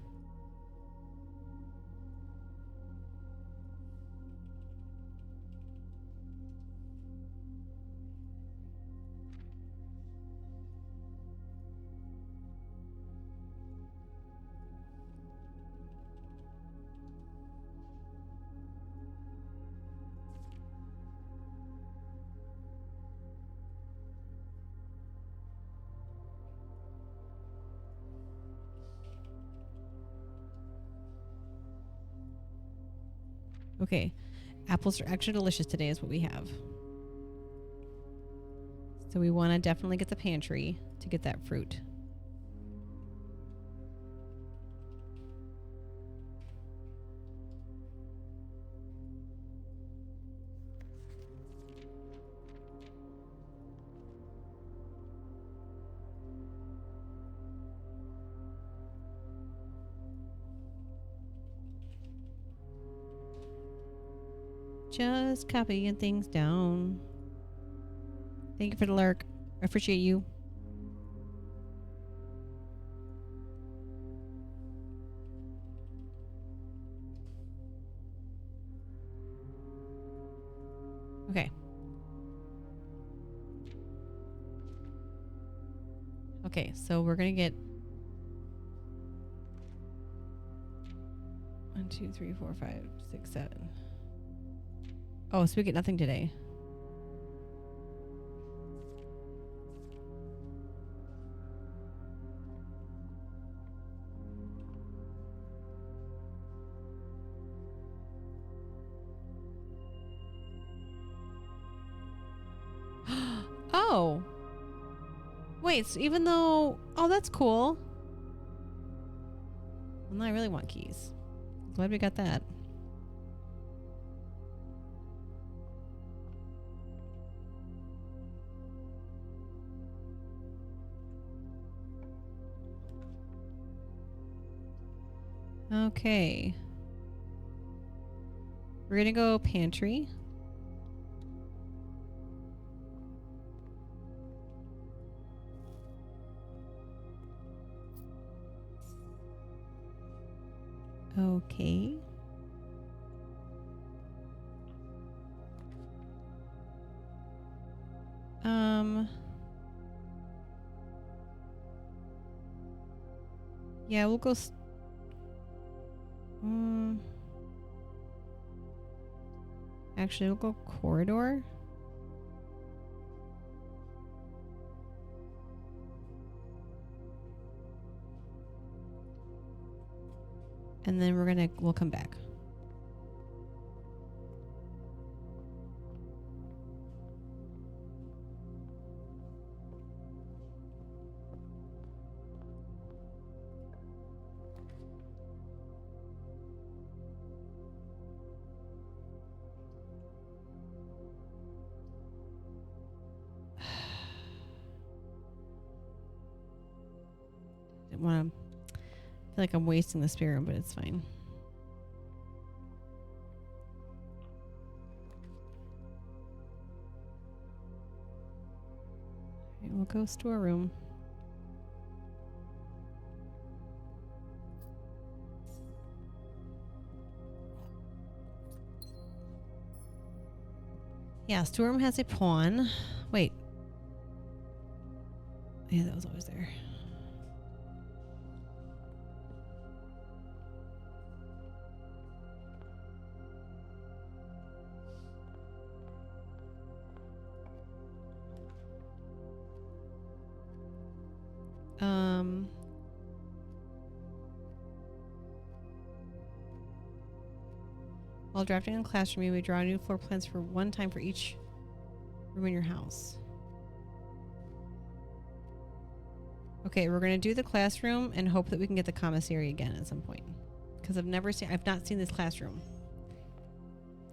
Okay. Apples are extra delicious today is what we have. So we want to definitely get the pantry to get that fruit. Just copying things down. Thank you for the lurk. I appreciate you. Okay. Okay, so we're gonna get 1, 2, 3, 4, 5, 6, 7. Oh, so we get nothing today. Oh. Wait, so even though... Oh, that's cool. Well, now I really want keys. Glad we got that. Okay. We're gonna go pantry. Okay. Yeah, we'll go. Actually, we'll go corridor. And then we'll come back. Didn't want to feel like I'm wasting the spare room, but it's fine. Okay, we'll go storeroom. Yeah, storeroom has a pawn. Wait. Yeah, that was always there. While drafting in classroom, you may draw new floor plans for one time for each room in your house. Okay, we're gonna do the classroom and hope that we can get the commissary again at some point, because I've not seen this classroom.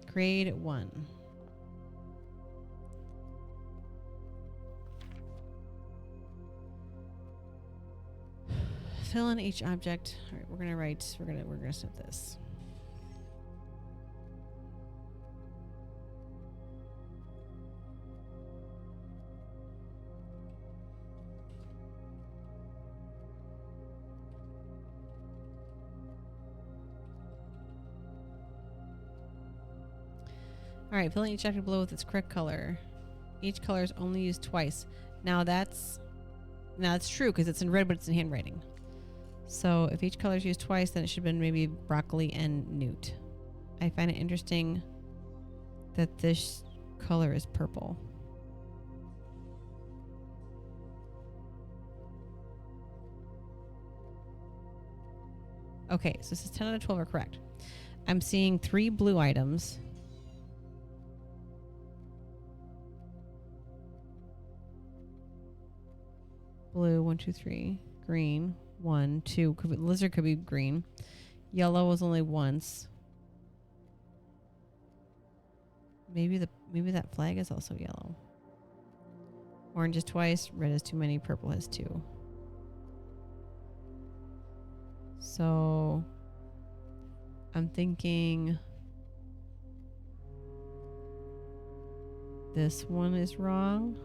Grade 1. Fill in each object. All right, we're gonna set this. All right, fill in each object below with its correct color. Each color is only used twice. Now that's true because it's in red, but it's in handwriting. So if each color is used twice, then it should have been maybe broccoli and newt. I find it interesting that this color is purple. Okay, so this is 10 out of 12 are correct. I'm seeing 3 blue items. Blue, 1, 2, 3. Green, 1, 2. Lizard could be green. Yellow was only once. Maybe that flag is also yellow. Orange is twice. Red is too many. Purple has 2. So I'm thinking this one is wrong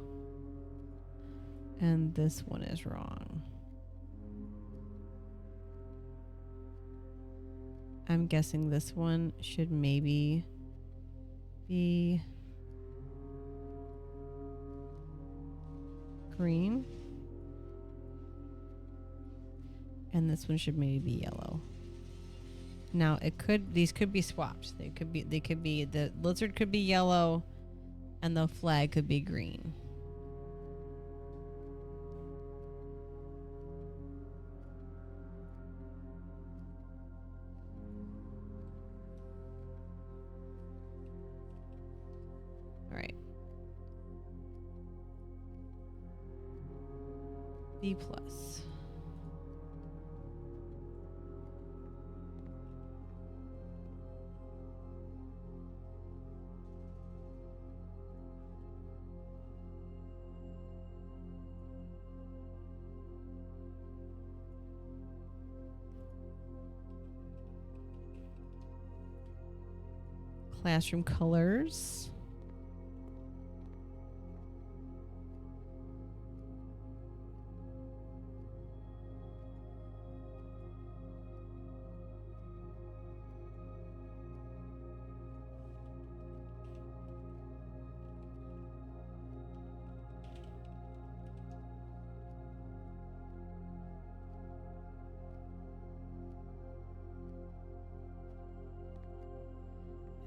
and this one is wrong. I'm guessing this one should maybe be green. And this one should maybe be yellow. Now these could be swapped. They could be the lizard could be yellow and the flag could be green. All right. B plus. Classroom colors.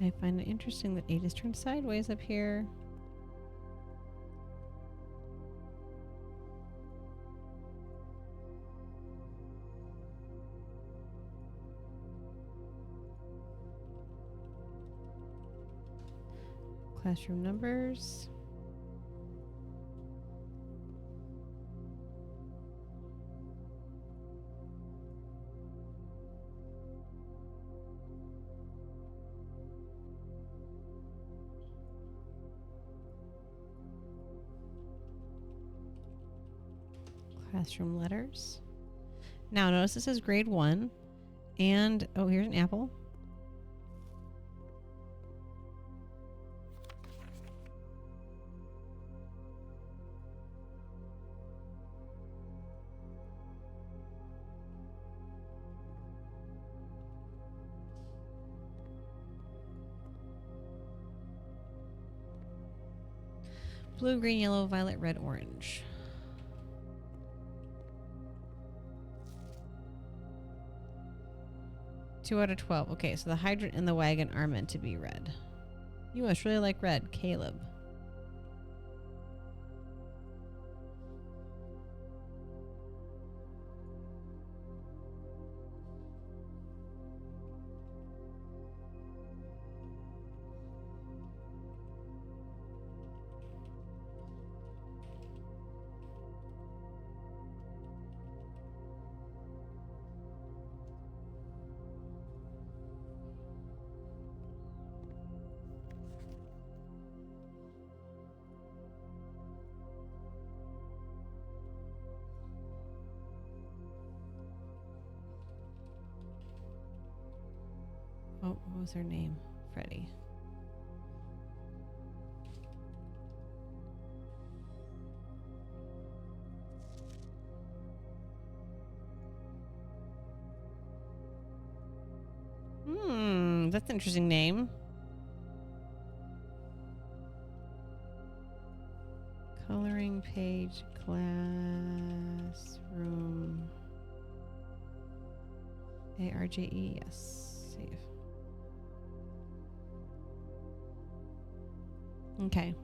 I find it interesting that 8 is turned sideways up here. Classroom numbers. Classroom letters. Now notice this is grade 1. And, oh, here's an apple. Blue, green, yellow, violet, red, orange. Two out of 12. Okay, so the hydrant and the wagon are meant to be red. You must really like red, Caleb. Oh, what was her name? Freddie. That's an interesting name. Coloring page, classroom. ARJE, yes. Save. Okay.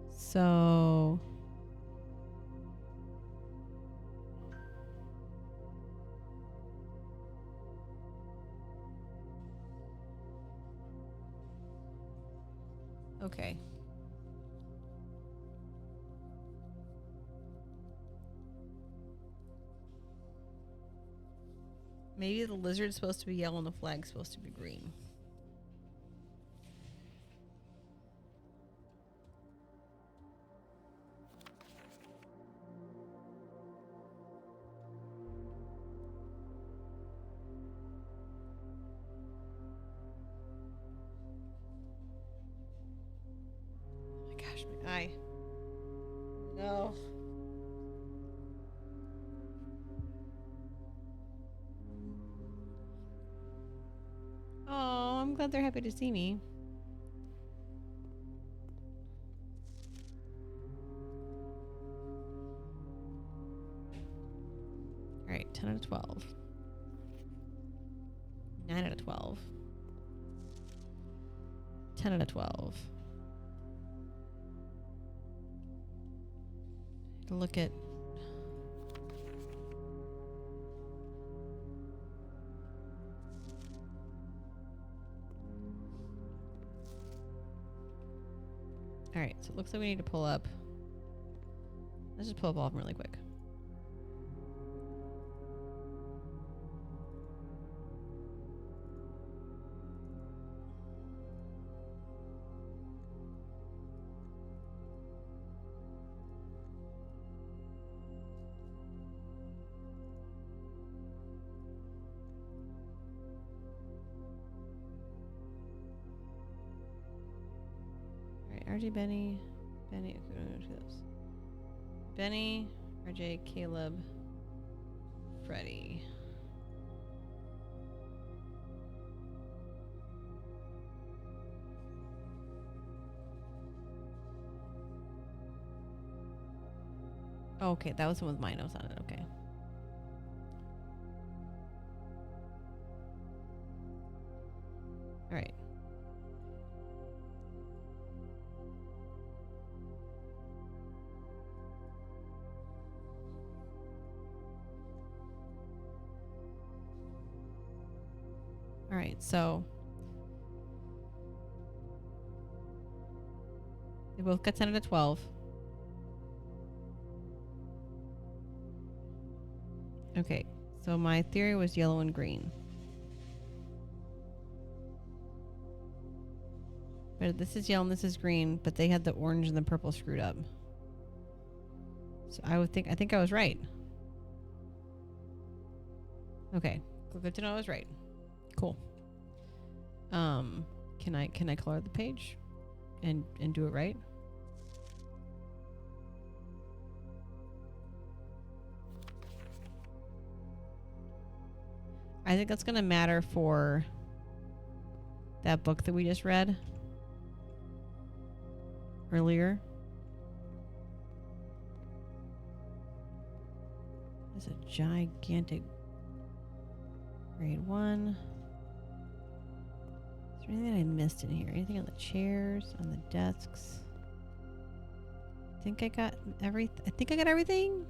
So Okay. Maybe the lizard's supposed to be yellow and the flag's supposed to be green. Oh my gosh, my eye. No. Oh, I'm glad they're happy to see me. All right, 10 out of 12. 9 out of 12. 10 out of 12. Look at... Alright, so it looks like we need to pull up. Let's just pull up all of them really quick. RJ, Benny, okay, Benny, RJ, Caleb, Freddie. Oh, okay, that was the one with my nose on it. Okay. All right. All right, so they both got 10 out of 12. Okay, so my theory was yellow and green. But this is yellow and this is green, but they had the orange and the purple screwed up. So I think I was right. Okay, good to know I was right. Cool. Can I color the page and do it right? I think that's gonna matter for that book that we just read earlier. It's a gigantic grade 1. Is there anything I missed in here? Anything on the chairs, on the desks? I think I got everything.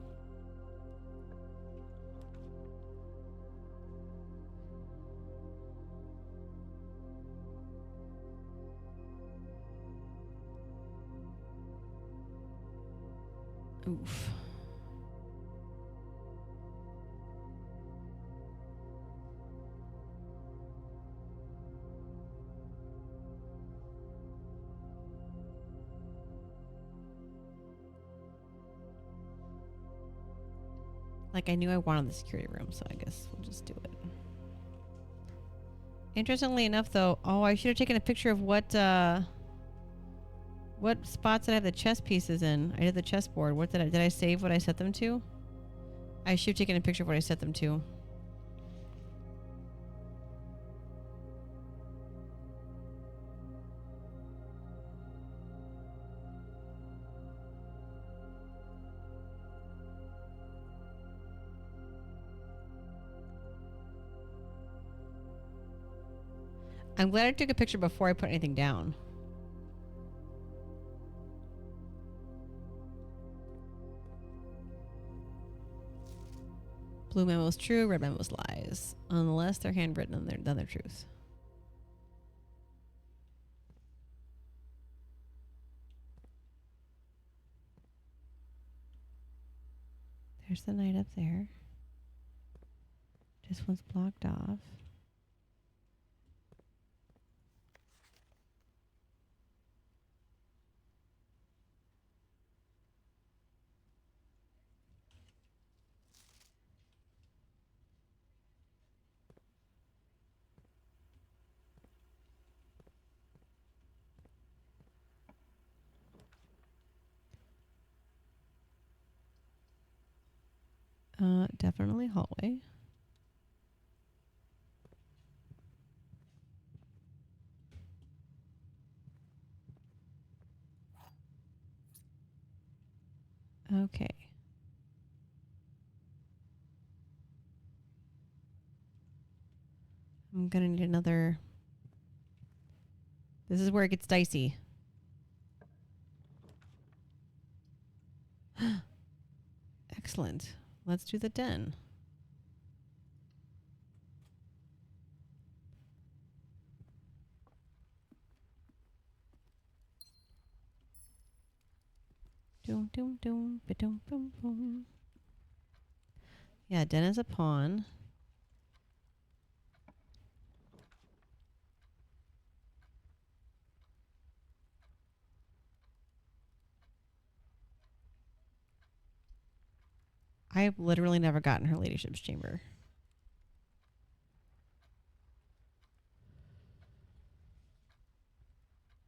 Oof. Like, I knew I wanted the security room, so I guess we'll just do it. Interestingly enough, though, I should have taken a picture of what spots did I have the chess pieces in? I did the chessboard. What did I save what I set them to? I should have taken a picture of what I set them to. I'm glad I took a picture before I put anything down. Blue memo's true, red memo's lies. Unless they're handwritten, then they're truth. There's the knight up there. This one's blocked off. Definitely hallway. Okay. I'm gonna need another. This is where it gets dicey. Excellent. Let's do the den. Doom, doom, doom, ba-doom, boom, boom. Yeah, den is a pawn. I've literally never gotten her ladyship's chamber.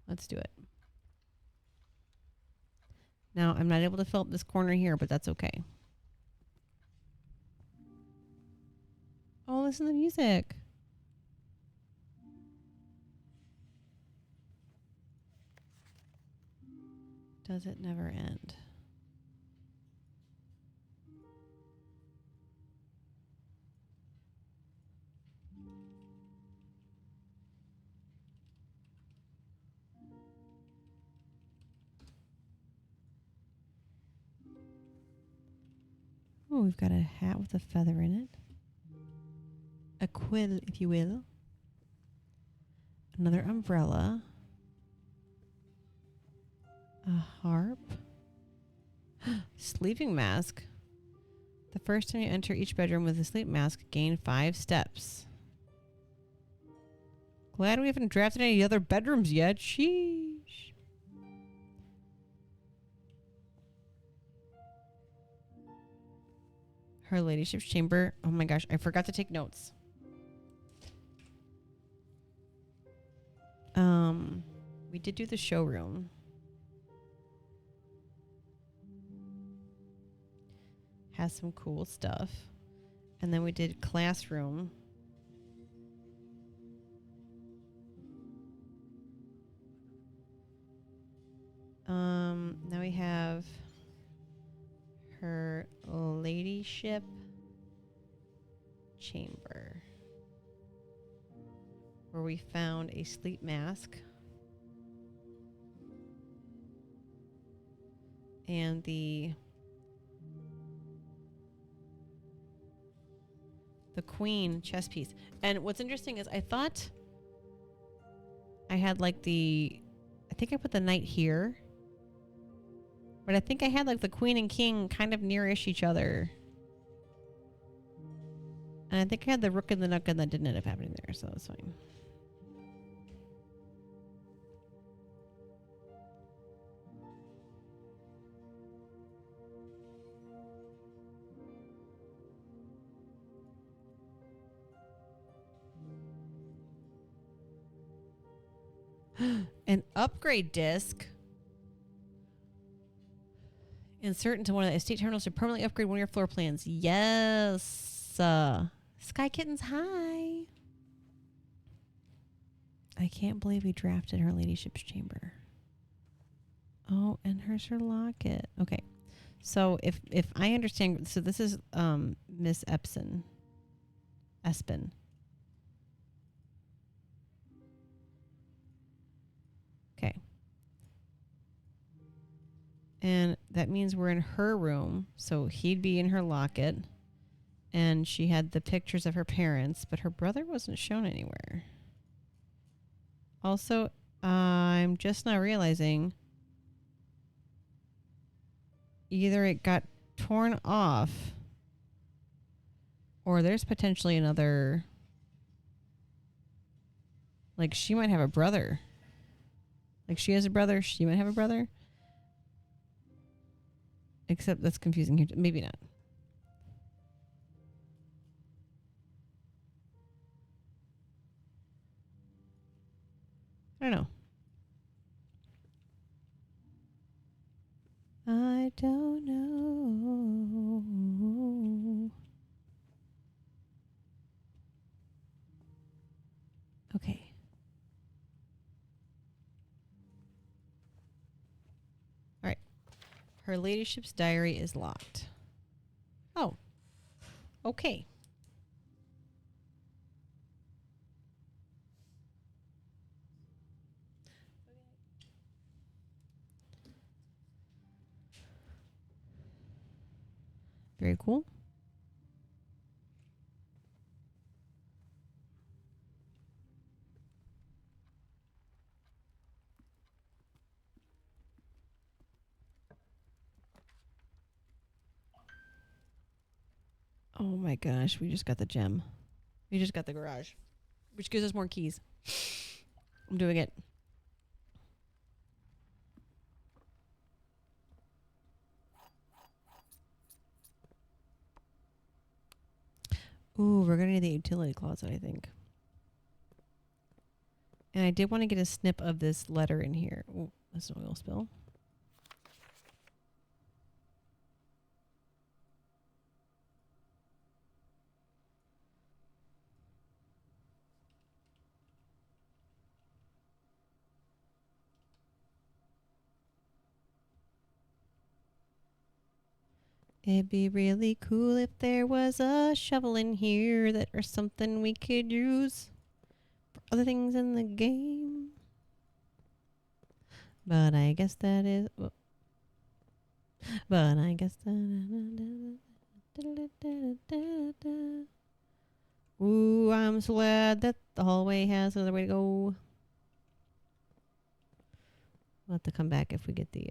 Let's do it. Now, I'm not able to fill up this corner here, but that's okay. Oh, listen to the music. Does it never end? Oh, we've got a hat with a feather in it. A quill, if you will. Another umbrella. A harp. Sleeping mask. The first time you enter each bedroom with a sleep mask, gain 5 steps. Glad we haven't drafted any other bedrooms yet. Sheesh. Her ladyship's chamber. Oh my gosh, I forgot to take notes. We did do the showroom. Has some cool stuff. And then we did classroom. Now we have her ladyship chamber, where we found a sleep mask and the queen chess piece. And what's interesting is I thought I had like I think I put the knight here, but I think I had like the queen and king kind of nearish each other. And I think I had the rook and the nook, and that didn't end up happening there, so that's fine. An upgrade disc. Insert into one of the estate terminals to permanently upgrade one of your floor plans. Yes. Sky Kittens, hi. I can't believe we drafted her ladyship's chamber. Oh, and here's her locket. Okay. So if I understand, so this is Miss Espin. Okay. And that means we're in her room. So he'd be in her locket. And she had the pictures of her parents, but her brother wasn't shown anywhere. Also, I'm just now realizing either it got torn off. Or there's potentially another... Like, she might have a brother. Like, she has a brother, she might have a brother. Except that's confusing here. Maybe not. I don't know. I don't know. Okay. All right. Her ladyship's diary is locked. Oh. Okay. Very cool. Oh my gosh, we just got the gem. We just got the garage, which gives us more keys. I'm doing it. Ooh, we're going to need the utility closet, I think. And I did want to get a snip of this letter in here. Ooh, that's an oil spill. It'd be really cool if there was a shovel in here that or something we could use for other things in the game. But I guess that is... But I guess that... Ooh, I'm so glad that the hallway has another way to go. We'll have to come back if we get the...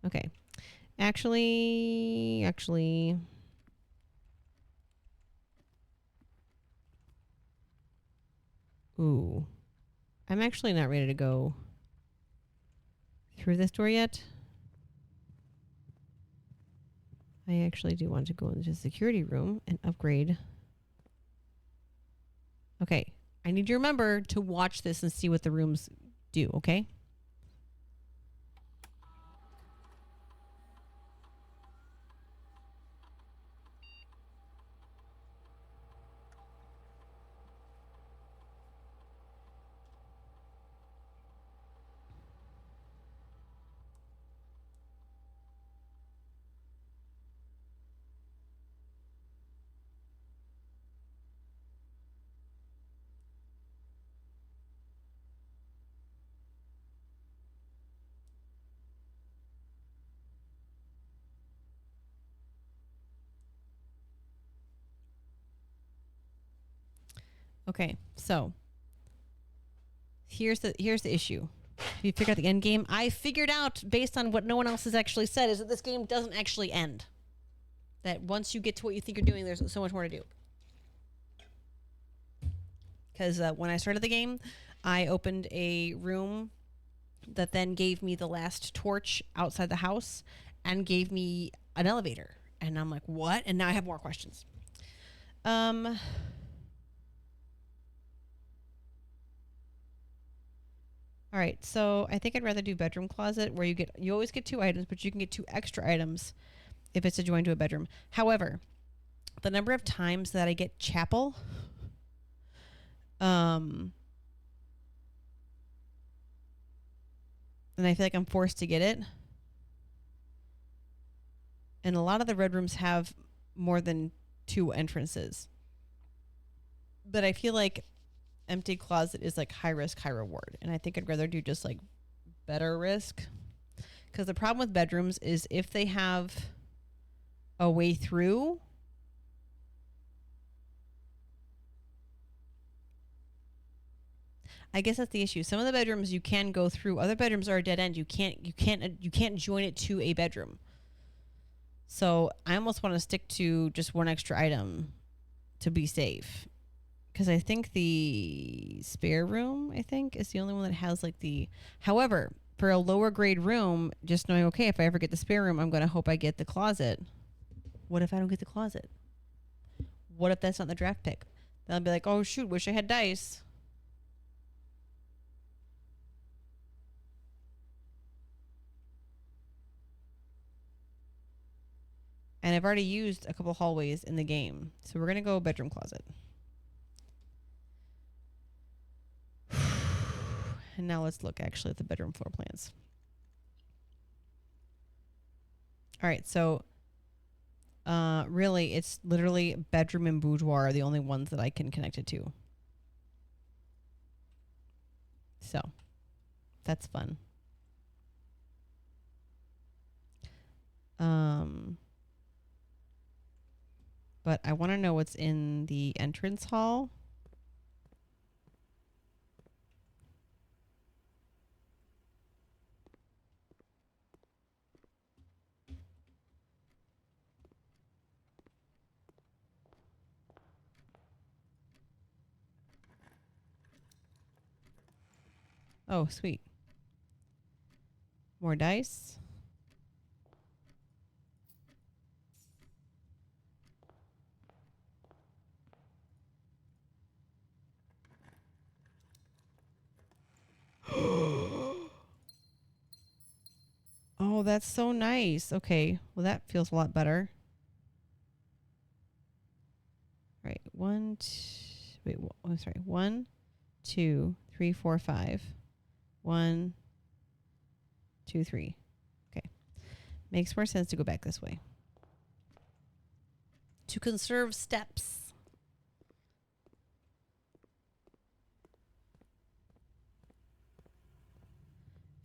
Okay. Actually... Ooh. I'm actually not ready to go through this door yet. I actually do want to go into the security room and upgrade. Okay. I need you to remember to watch this and see what the rooms do, okay? Okay, so here's the issue. If you figure out the end game, I figured out based on what no one else has actually said is that this game doesn't actually end. That once you get to what you think you're doing, there's so much more to do. Because when I started the game, I opened a room that then gave me the last torch outside the house and gave me an elevator. And I'm like, what? And now I have more questions. All right, so I think I'd rather do bedroom closet where you always get 2 items, but you can get 2 extra items if it's adjoined to a bedroom. However, the number of times that I get chapel, and I feel like I'm forced to get it. And a lot of the red rooms have more than 2 entrances. But I feel like empty closet is like high risk, high reward. And I think I'd rather do just like better risk. Because the problem with bedrooms is if they have a way through, I guess that's the issue. Some of the bedrooms you can go through. Other bedrooms are a dead end. You can't join it to a bedroom. So I almost want to stick to just one extra item to be safe. Because I think the spare room, I think, is the only one that has like the. However, for a lower grade room, just knowing, okay, if I ever get the spare room, I'm going to hope I get the closet. What if I don't get the closet? What if that's not the draft pick? Then I'll be like, oh, shoot, wish I had dice. And I've already used a couple hallways in the game. So we're going to go bedroom closet. And now let's look actually at the bedroom floor plans. All right, so really it's literally bedroom and boudoir are the only ones that I can connect it to. So that's fun. But I want to know what's in the entrance hall. Oh, sweet. More dice. Oh, that's so nice. Okay. Well, that feels a lot better. Right. Sorry. 1, 2, 3, 4, 5. 1, 2, 3. Okay. Makes more sense to go back this way. To conserve steps.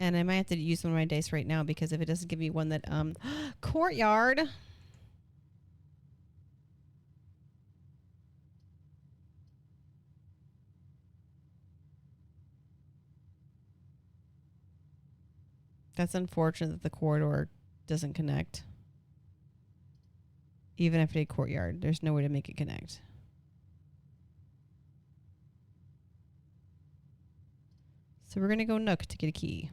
And I might have to use one of my dice right now because if it doesn't give me one that courtyard. That's unfortunate that the corridor doesn't connect. Even if I did courtyard, there's no way to make it connect. So we're going to go Nook to get a key.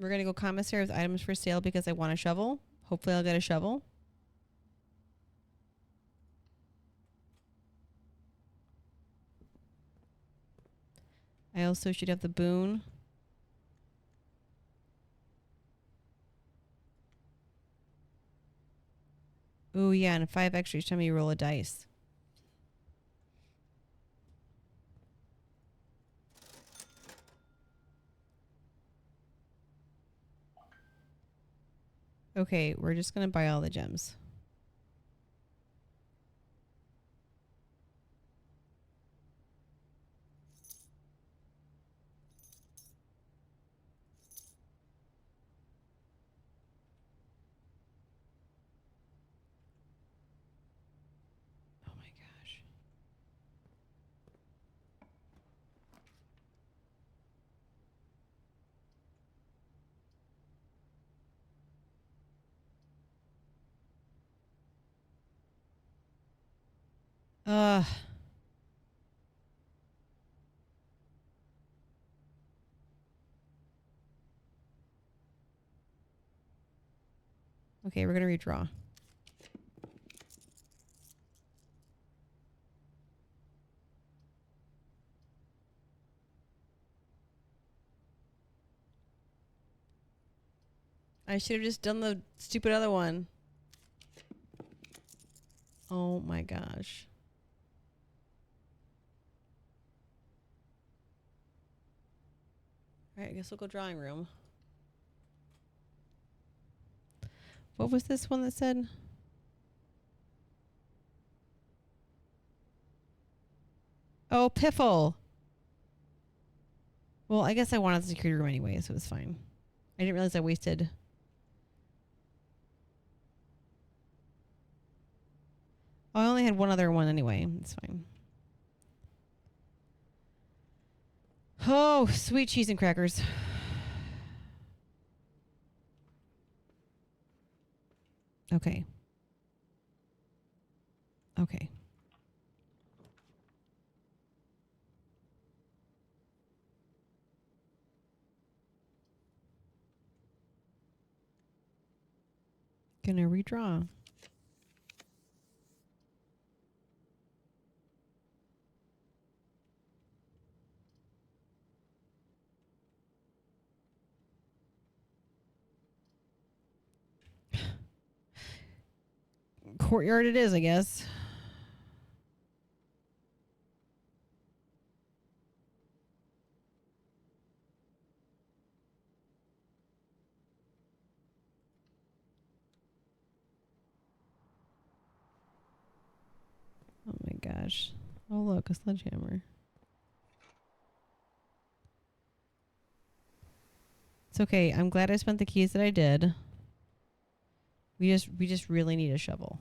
We're going to go commissary with items for sale because I want a shovel. Hopefully I'll get a shovel. I also should have the boon. Oh, yeah, and 5 extra each time you roll a dice. Okay, we're just going to buy all the gems. Oh my gosh. Okay, we're going to redraw. I should have just done the stupid other one. Oh my gosh. All right, I guess we'll go drawing room. What was this one that said? Oh, Piffle. Well, I guess I wanted the security room anyway, so it was fine. I didn't realize I wasted. Oh, I only had one other one anyway. It's fine. Oh, sweet cheese and crackers. Okay. Okay. Gonna redraw. Courtyard it is, I guess. Oh my gosh. Oh look, a sledgehammer. It's okay. I'm glad I spent the keys that I did. We just really need a shovel.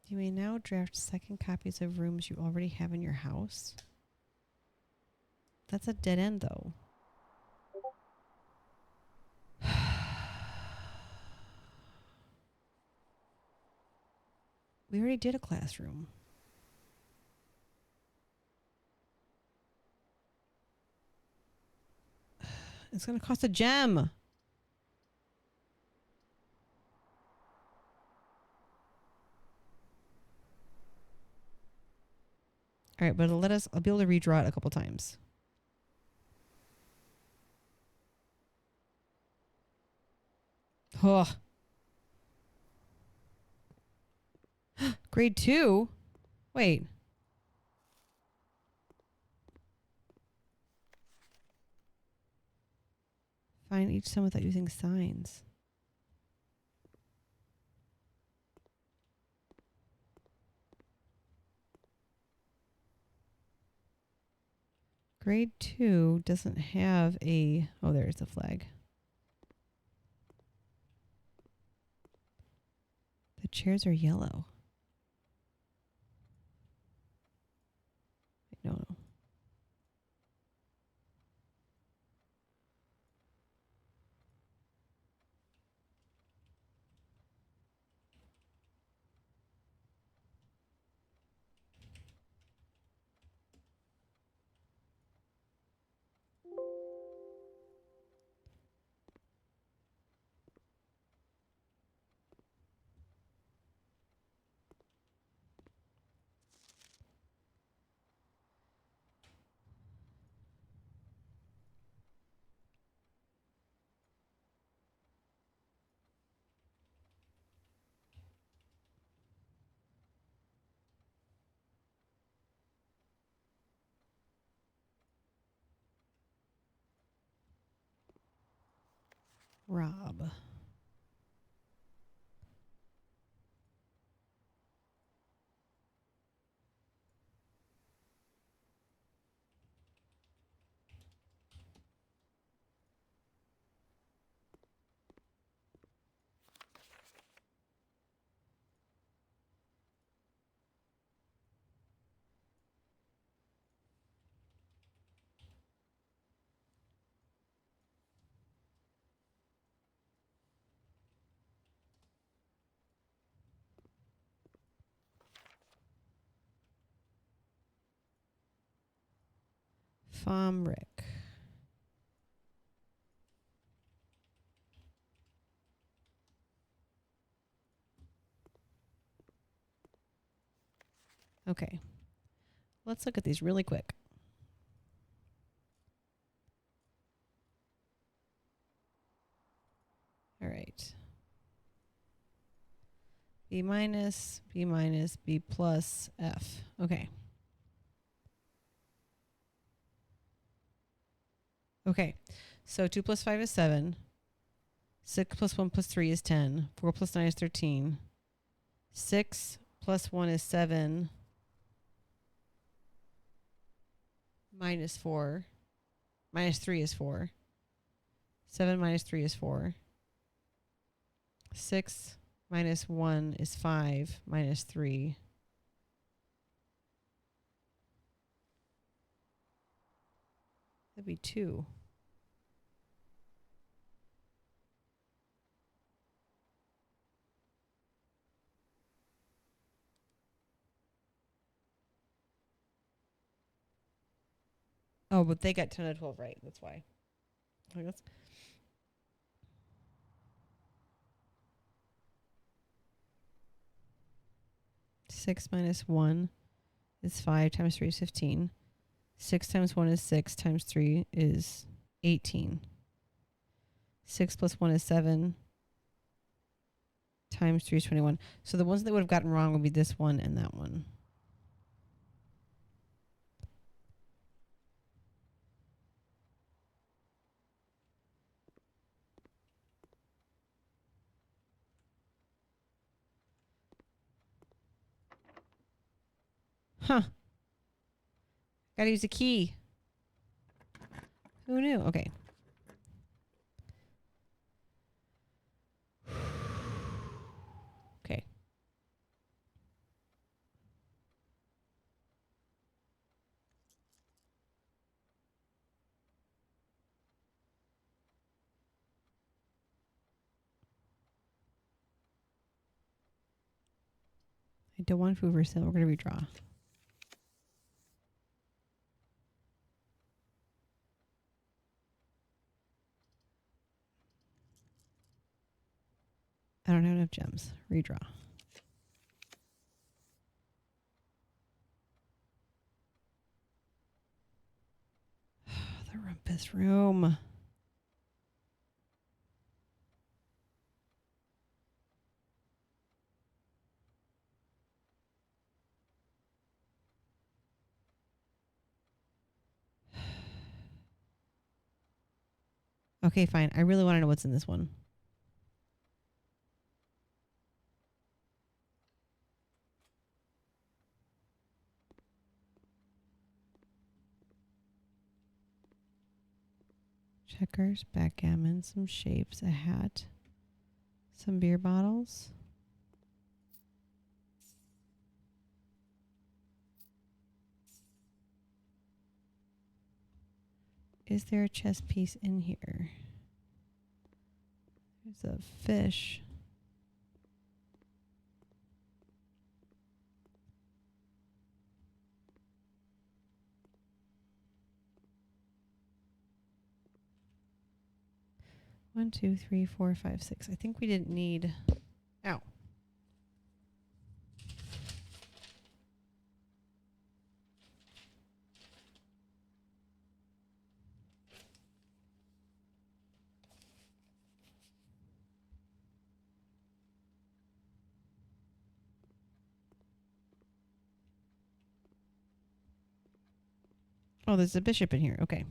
You may now draft second copies of rooms you already have in your house. That's a dead end, though. We already did a classroom. It's going to cost a gem. All right, but I'll be able to redraw it a couple times. Oh. Grade 2? Wait. Find each sum without using signs. Grade 2 doesn't have a... Oh, there's the flag. The chairs are yellow. Wait, no. Rob. Fomrick. Okay. Let's look at these really quick. All right. B minus, B minus, B plus, F. Okay. Okay. So 2 plus 5 is 7. 6 plus 1 plus 3 is 10. 4 plus 9 is 13. 6 plus 1 is 7. Minus 4. Minus 3 is 4. 7 minus 3 is 4. 6 minus 1 is 5. Minus 3. That'd be 2. Oh, but they got 10 to 12 right. That's why. I guess. Six minus 1 is 5 times 3 is 15. 6 times 1 is 6 times 3 is 18. 6 plus 1 is 7 times 3 is 21. So the ones that would have gotten wrong would be this one and that one. Huh. Gotta use a key. Who knew? Okay. Okay. I don't want food for sale. We're going to redraw. I don't have enough gems. Redraw. The rumpus room. Okay, fine. I really want to know what's in this one. Checkers, backgammon, some shapes, a hat, some beer bottles. Is there a chess piece in here? There's a fish. One, two, three, four, five, six. I think we didn't need... Ow. Oh, there's a bishop in here. Okay.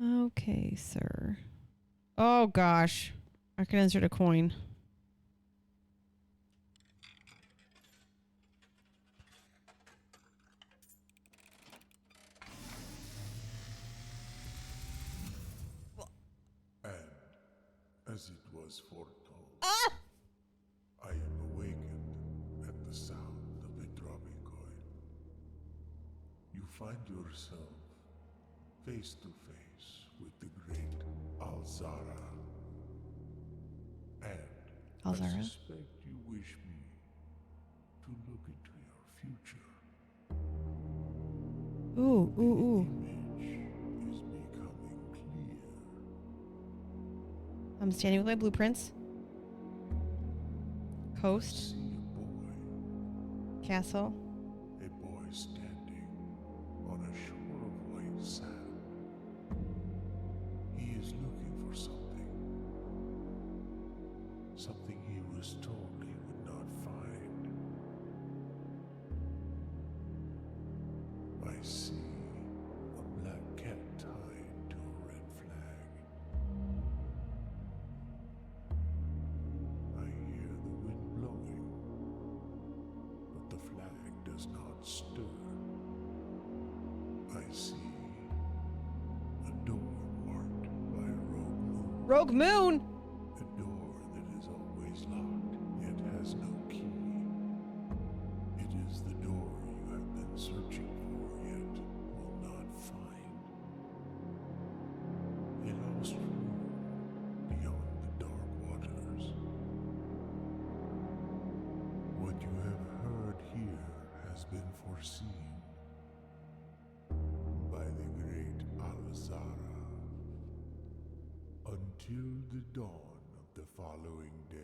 Okay, sir. Oh, gosh. I can insert a coin. And as it was foretold, Ah! I am awakened at the sound of a dropping coin. You find yourself face to face with the great Alzara. And I Alzara? suspect you wish me to look into your future. Ooh, ooh, ooh. The image is becoming clear. I'm standing with my blueprints. I Coast. see a boy. castle. A boy standing on a shore of white sand. He is looking for something. Something he was told he would not find. I see a black cat tied to a red flag. I hear the wind blowing, but the flag does not stir. I see a door marked by a rogue moon. Rogue Moon! A door that is always locked, yet has no key. It is the door you have been searching for, yet will not find. A lost room beyond the dark waters. What you have heard here has been foreseen by the great Alzara. Until the dawn of the following day,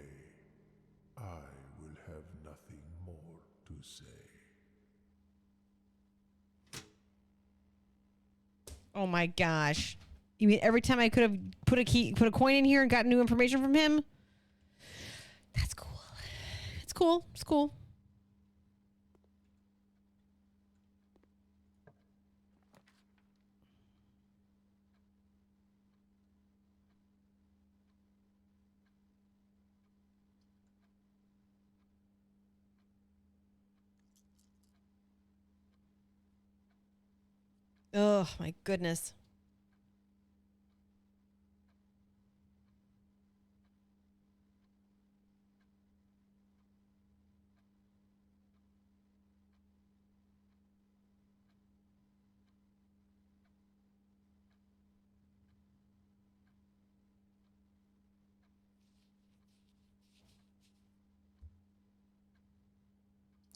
I will have nothing more to say. Oh my gosh. You mean every time I could have put a coin in here and got new information from him? That's cool. It's cool. It's cool. Oh my goodness.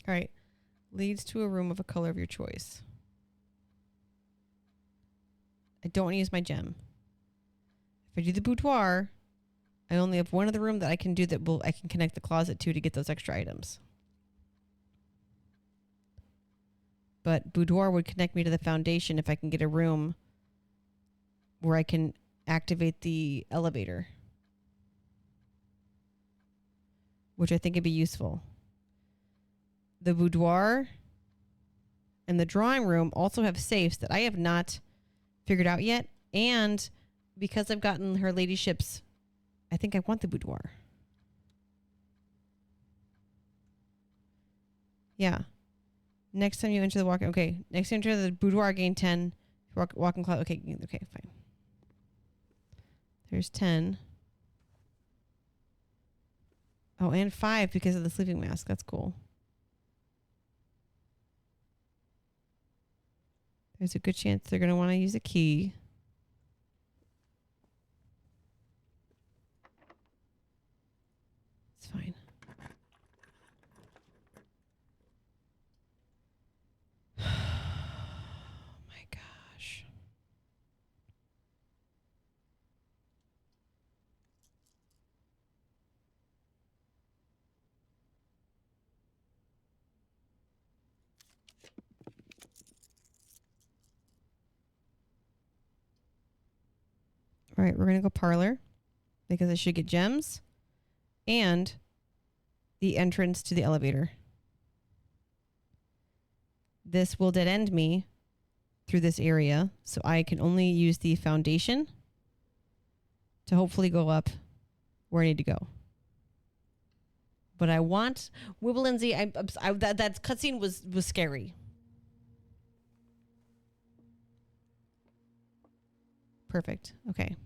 All right. Leads to a room of a color of your choice. I don't want to use my gem. If I do the boudoir, I only have one of the room that I can do that I can connect the closet to get those extra items. But boudoir would connect me to the foundation if I can get a room where I can activate the elevator, which I think would be useful. The boudoir and the drawing room also have safes that I have not figured out yet. And because I've gotten her ladyship's, I think I want the boudoir. Yeah. Next time you enter the walk, okay. Next time you enter the boudoir, gain 10. Walk-in closet. Okay, fine. There's 10. Oh, and 5 because of the sleeping mask. That's cool. There's a good chance they're going to want to use a key. It's fine. Oh my gosh. All right, we're going to go parlor because I should get gems and the entrance to the elevator. This will dead end me through this area, so I can only use the foundation to hopefully go up where I need to go. But I want Wibble Lindsay. That cutscene was scary. Perfect. Okay.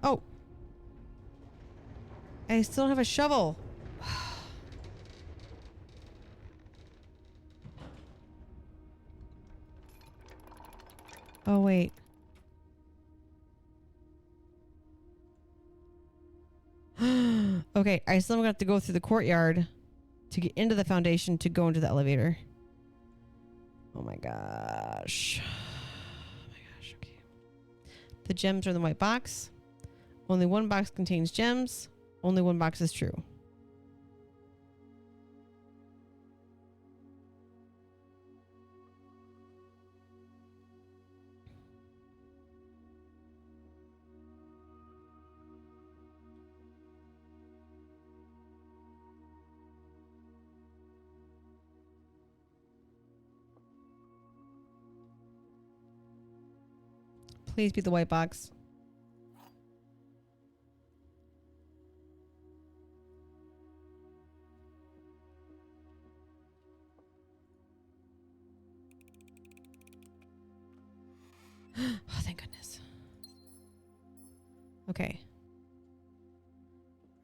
Oh. I still don't have a shovel. Oh, wait. Okay, I still have to go through the courtyard to get into the foundation to go into the elevator. Oh my gosh. Oh my gosh, okay. The gems are in the white box. Only one box contains gems. Only one box is true. Please be the white box. Oh, thank goodness. Okay.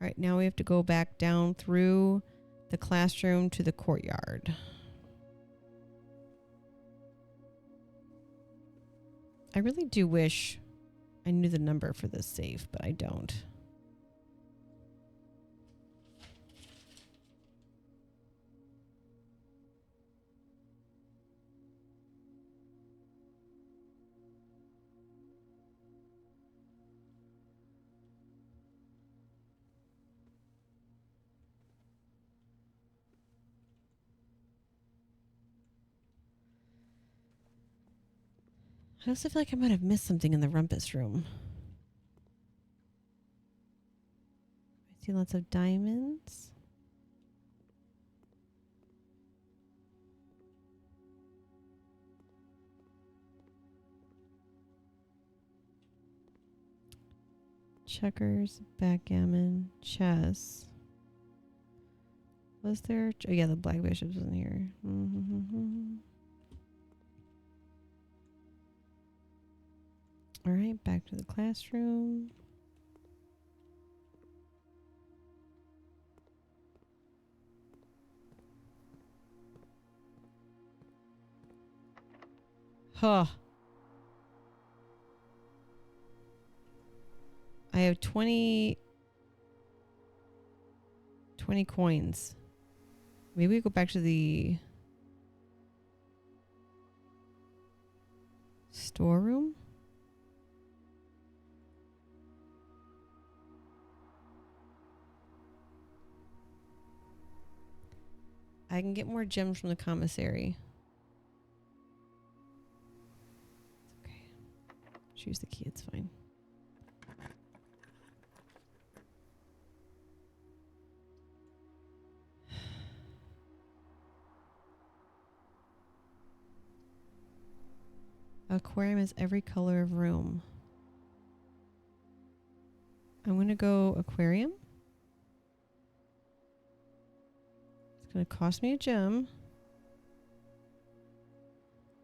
All right, now we have to go back down through the classroom to the courtyard. I really do wish I knew the number for this safe, but I don't. I also feel like I might have missed something in the rumpus room. I see lots of diamonds. Checkers, backgammon, chess. Was there? Oh yeah, the black bishops in here. All right, back to the classroom. Huh. I have 20 coins. Maybe we go back to the storeroom. I can get more gems from the commissary. It's okay. Choose the key, it's fine. Aquarium is every color of room. I'm going to go aquarium. It's going to cost me a gem.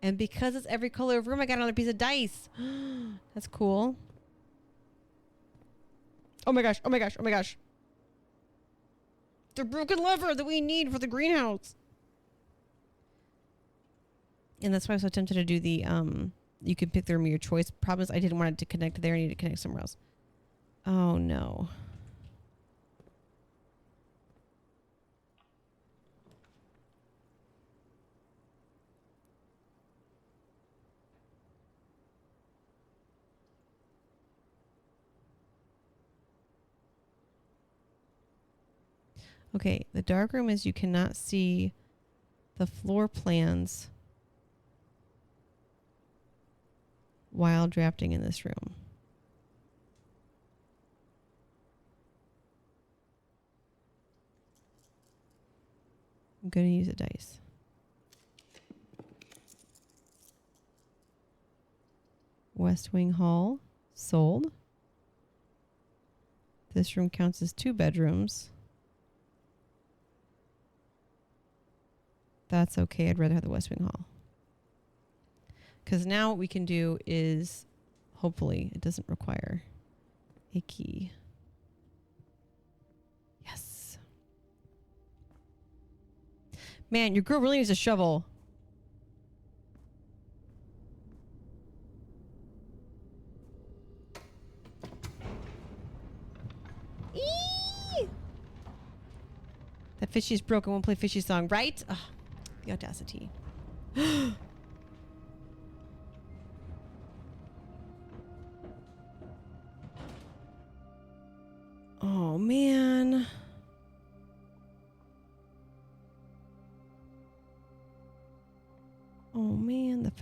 And because it's every color of room, I got another piece of dice. That's cool. Oh my gosh. Oh my gosh. Oh my gosh. The broken lever that we need for the greenhouse. And that's why I was so tempted to do the, you can pick the room of your choice. Problem is I didn't want it to connect there. I needed to connect somewhere else. Oh no. Okay, the dark room is you cannot see the floor plans while drafting in this room. I'm going to use a dice. West Wing Hall, sold. This room counts as 2 bedrooms. That's okay. I'd rather have the West Wing Hall. Because now what we can do is, hopefully, it doesn't require a key. Yes. Man, your girl really needs a shovel. Eee! That fishy's broken. Won't play fishy song, right? Ugh, the audacity.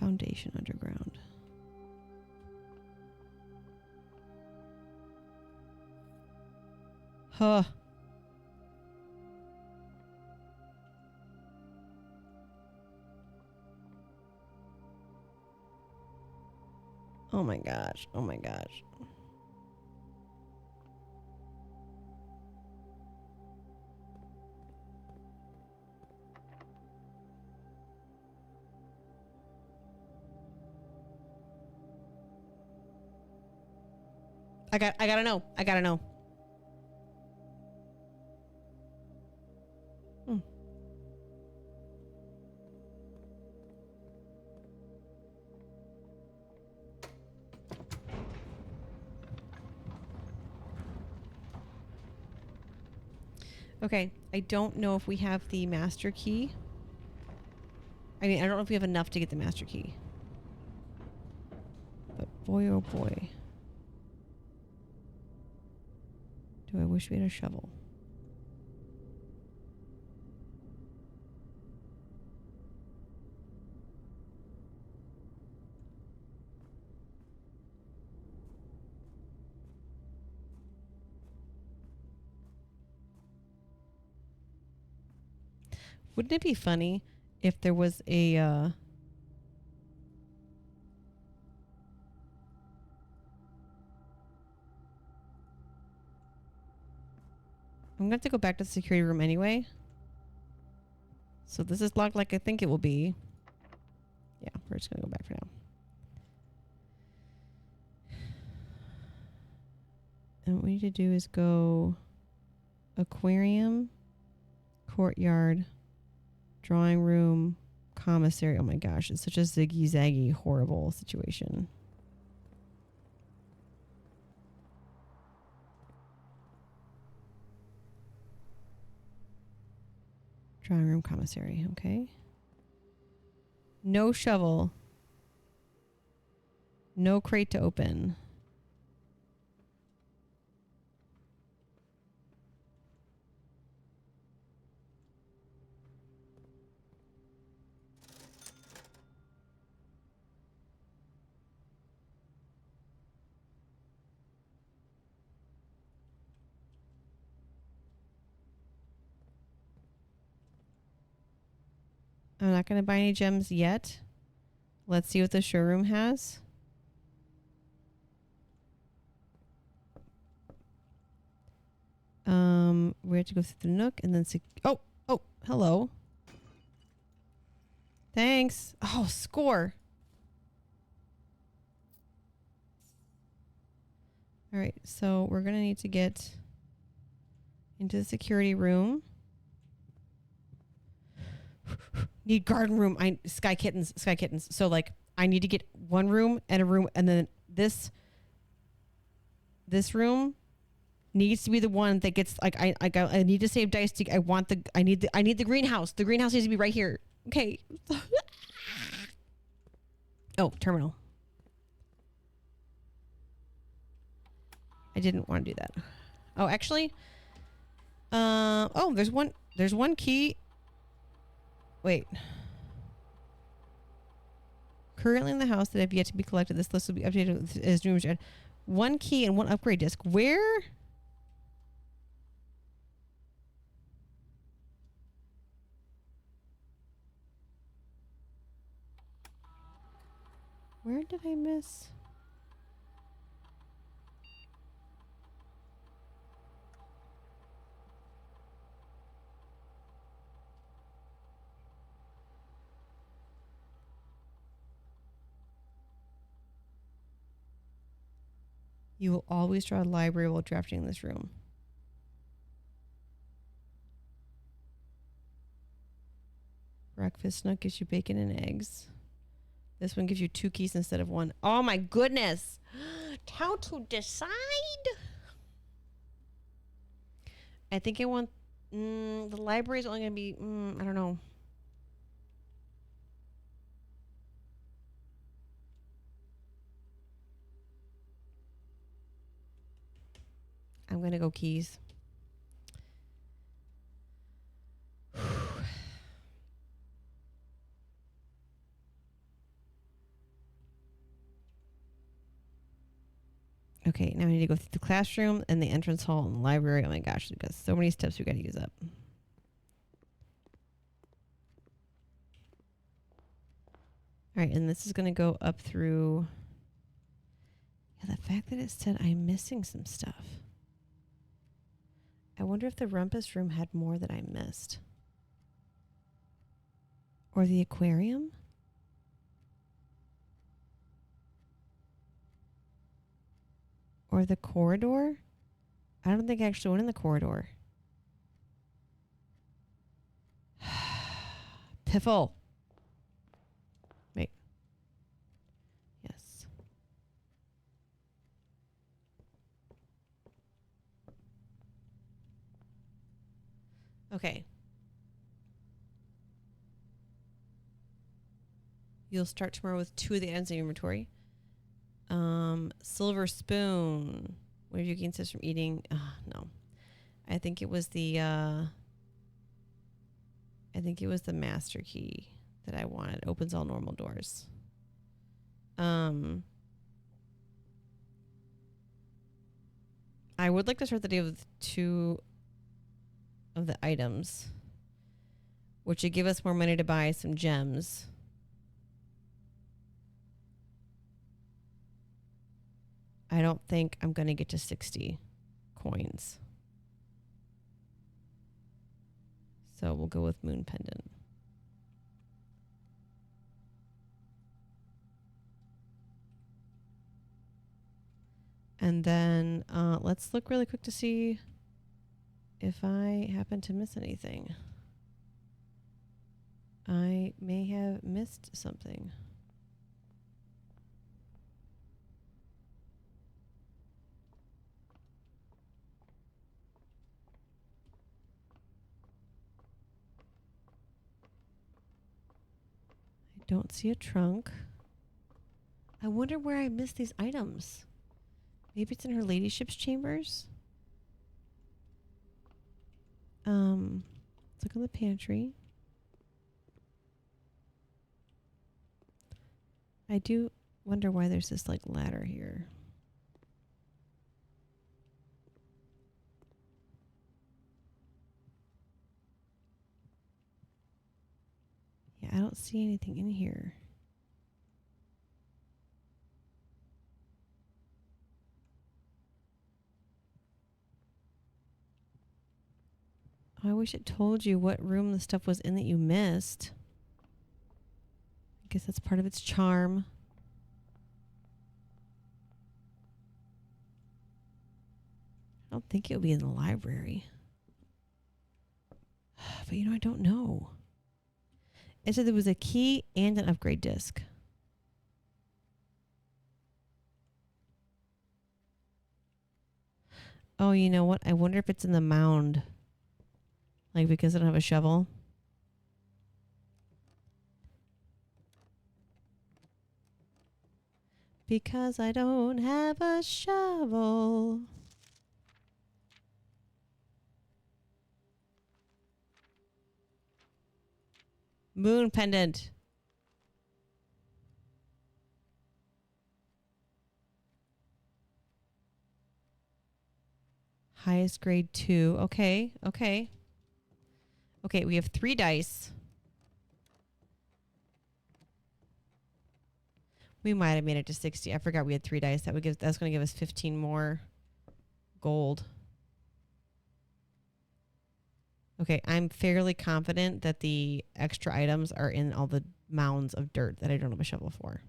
Foundation underground. Huh. Oh my gosh. Oh my gosh. I gotta know. I gotta know. Okay, I don't know if we have the master key. I mean, I don't know if we have enough to get the master key. But boy, oh boy. Do I wish we had a shovel? Wouldn't it be funny if there was a I'm gonna have to go back to the security room anyway. So this is locked like I think it will be. Yeah, we're just gonna go back for now. And what we need to do is go aquarium, courtyard, drawing room, commissary. Oh my gosh, it's such a ziggy-zaggy, horrible situation. Drawing room, commissary. Okay. No shovel. No crate to open. I'm not going to buy any gems yet. Let's see what the showroom has. We have to go through the nook and then oh, hello. Thanks. Oh, score. All right, so we're going to need to get into the security room. Need garden room. Sky kittens. So like I need to get one room and a room, and then this room needs to be the one that gets like I need to save dice to I need the greenhouse. The greenhouse needs to be right here. Okay. Oh, terminal. I didn't want to do that. Oh, actually, there's one key. Wait. Currently in the house that have yet to be collected. This list will be updated as new rooms. One key and one upgrade disc. Where? Where did I miss? You will always draw a library while drafting this room. Breakfast nook gives you bacon and eggs. This one gives you 2 keys instead of 1. Oh my goodness. How to decide? I think I want... the library is only going to be... I don't know. I'm going to go keys. Okay, now we need to go through the classroom and the entrance hall and the library. Oh my gosh, we've got so many steps we got to use up. All right, and this is going to go up through... Yeah, the fact that it said I'm missing some stuff. I wonder if the rumpus room had more that I missed. Or the aquarium? Or the corridor? I don't think I actually went in the corridor. Piffle. Wait. Yes. Okay. You'll start tomorrow with 2 of the items in your inventory. Silver spoon. What have you gained from eating? No. I think it was the master key that I wanted. Opens all normal doors. I would like to start the day with 2 of the items, which would give us more money to buy some gems. I don't think I'm going to get to 60 coins. So we'll go with Moon Pendant. And then let's look really quick to see if I happen to miss anything. I may have missed something. Don't see a trunk. I wonder where I missed these items. Maybe it's in her ladyship's chambers. Let's look in the pantry. I do wonder why there's this like ladder here. Yeah, I don't see anything in here. Oh, I wish it told you what room the stuff was in that you missed. I guess that's part of its charm. I don't think it would be in the library. But you know, I don't know. It said there was a key and an upgrade disc. Oh, you know what? I wonder if it's in the mound. Like because I don't have a shovel. Because I don't have a shovel. Moon pendant. Highest grade 2. Okay. Okay. Okay, we have 3 dice. We might have made it to 60. I forgot we had 3 dice. That's going to give us 15 more gold. Okay, I'm fairly confident that the extra items are in all the mounds of dirt that I don't have a shovel for.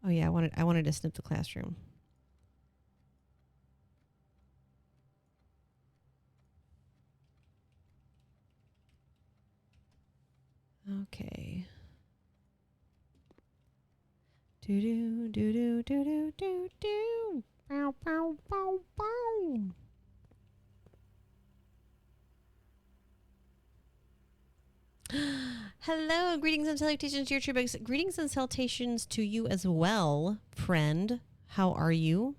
Oh yeah, I wanted to snip the classroom. Okay. Do do do do do do do do. Bow bow bow bow. Hello, greetings and salutations, dear Tribex. Greetings and salutations to you as well, friend. How are you?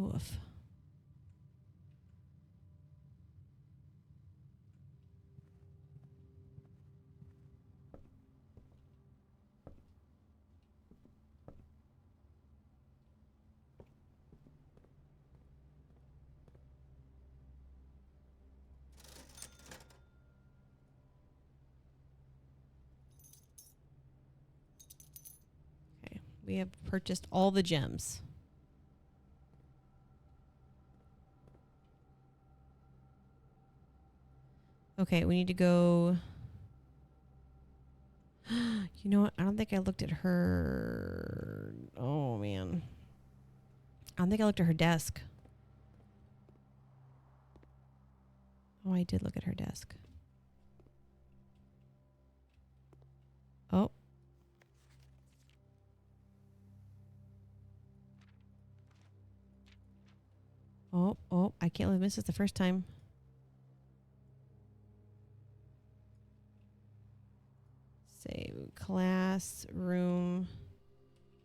Oof. Okay, we have purchased all the gems. Okay, we need to go. You know what? I don't think I looked at her. Oh, man. I don't think I looked at her desk. Oh, I did look at her desk. Oh. Oh, I can't believe this is the first time. Save class, room,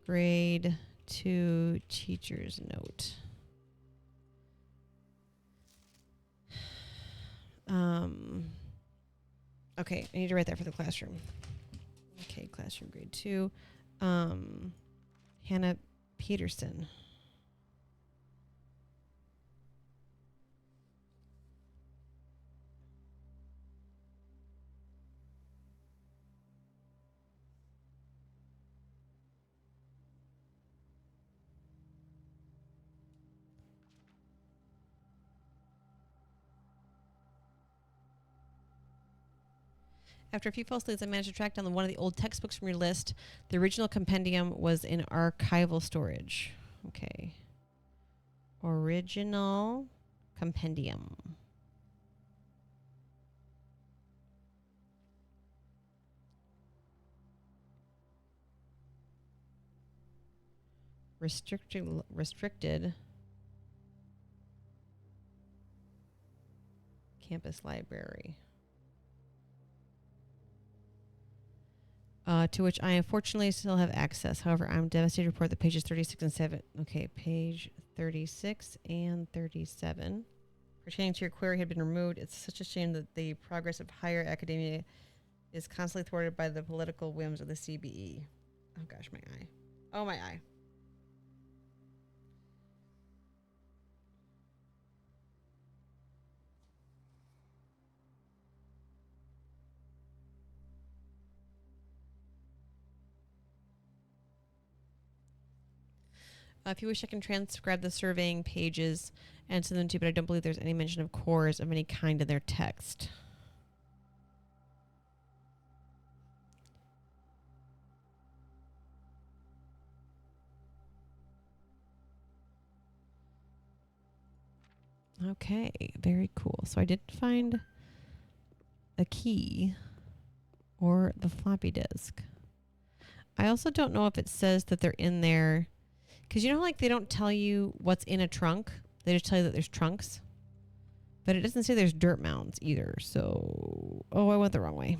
grade 2, teacher's note. Okay, I need to write that for the classroom. Okay, classroom grade 2. Hannah Peterson. After a few false leads, I managed to track down one of the old textbooks from your list. The original compendium was in archival storage. Okay. Original compendium. Restricted campus library. To which I unfortunately still have access. However, I'm devastated to report that pages 36 and 7. Okay, page 36 and 37 pertaining to your query had been removed. It's such a shame that the progress of higher academia is constantly thwarted by the political whims of the CBE. Oh gosh, my eye. Oh, my eye. If you wish, I can transcribe the surveying pages and send them to you, but I don't believe there's any mention of cores of any kind in their text. Okay, very cool. So I did find a key or the floppy disk. I also don't know if it says that they're in there. Because you know, like they don't tell you what's in a trunk. They just tell you that there's trunks. But it doesn't say there's dirt mounds either. So, oh, I went the wrong way.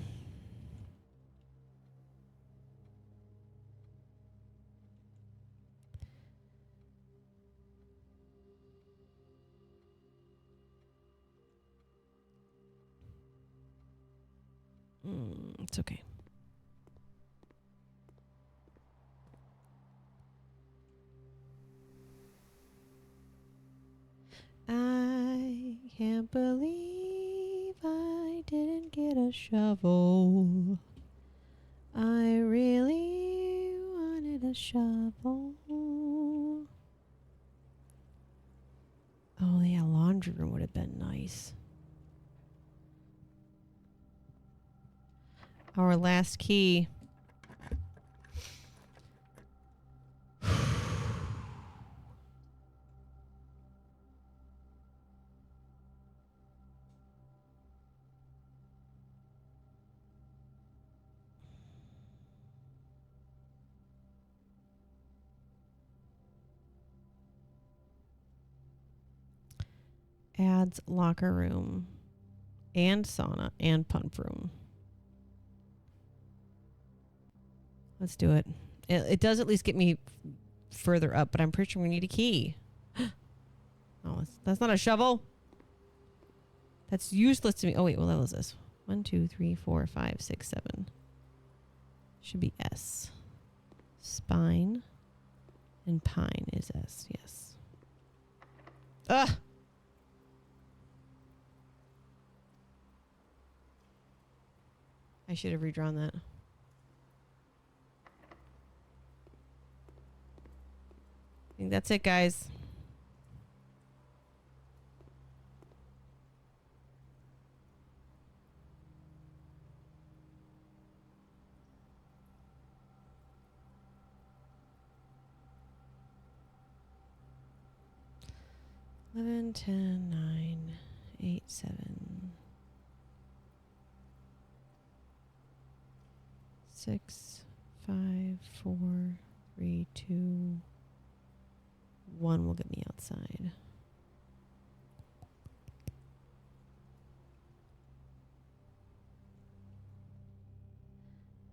It's okay. I can't believe I didn't get a shovel. I really wanted a shovel. Oh, yeah, laundry room would have been nice. Our last key. Adds locker room and sauna and pump room. Let's do it. It does at least get me further up, but I'm pretty sure we need a key. Oh, that's not a shovel. That's useless to me. Oh, wait. What level is this? 1, 2, 3, 4, 5, 6, 7. Should be S. Spine. And pine is S. Yes. Ugh! I should have redrawn that. I think that's it, guys. Eleven, 10, 9, 8, 7, 6, 5, 4, 3, 2, 1 will get me outside.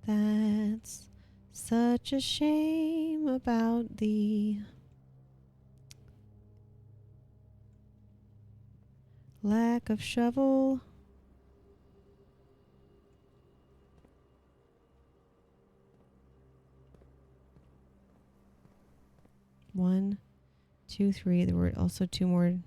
That's such a shame about the lack of shovel. One, 2, 3. There were also 2 more.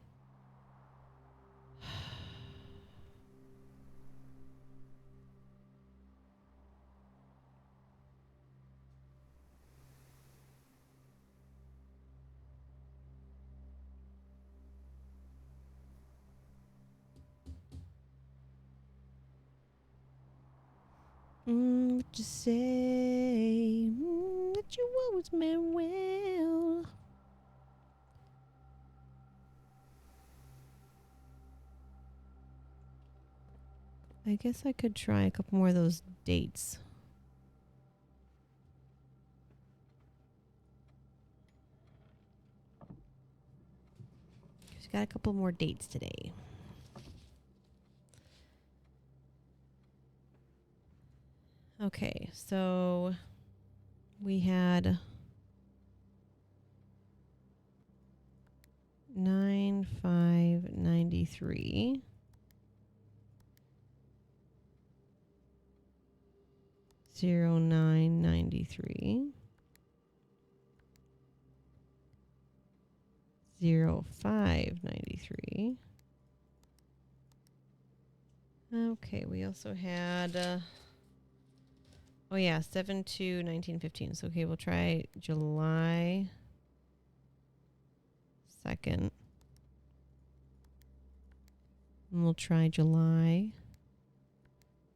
What you say? That you always meant well. I guess I could try a couple more of those dates. She's got a couple more dates today. Okay, so we had 9/5/93. 09/93. 05/93. Okay, we also had oh yeah, 7/2/1915. So okay, we'll try July 2nd. And we'll try July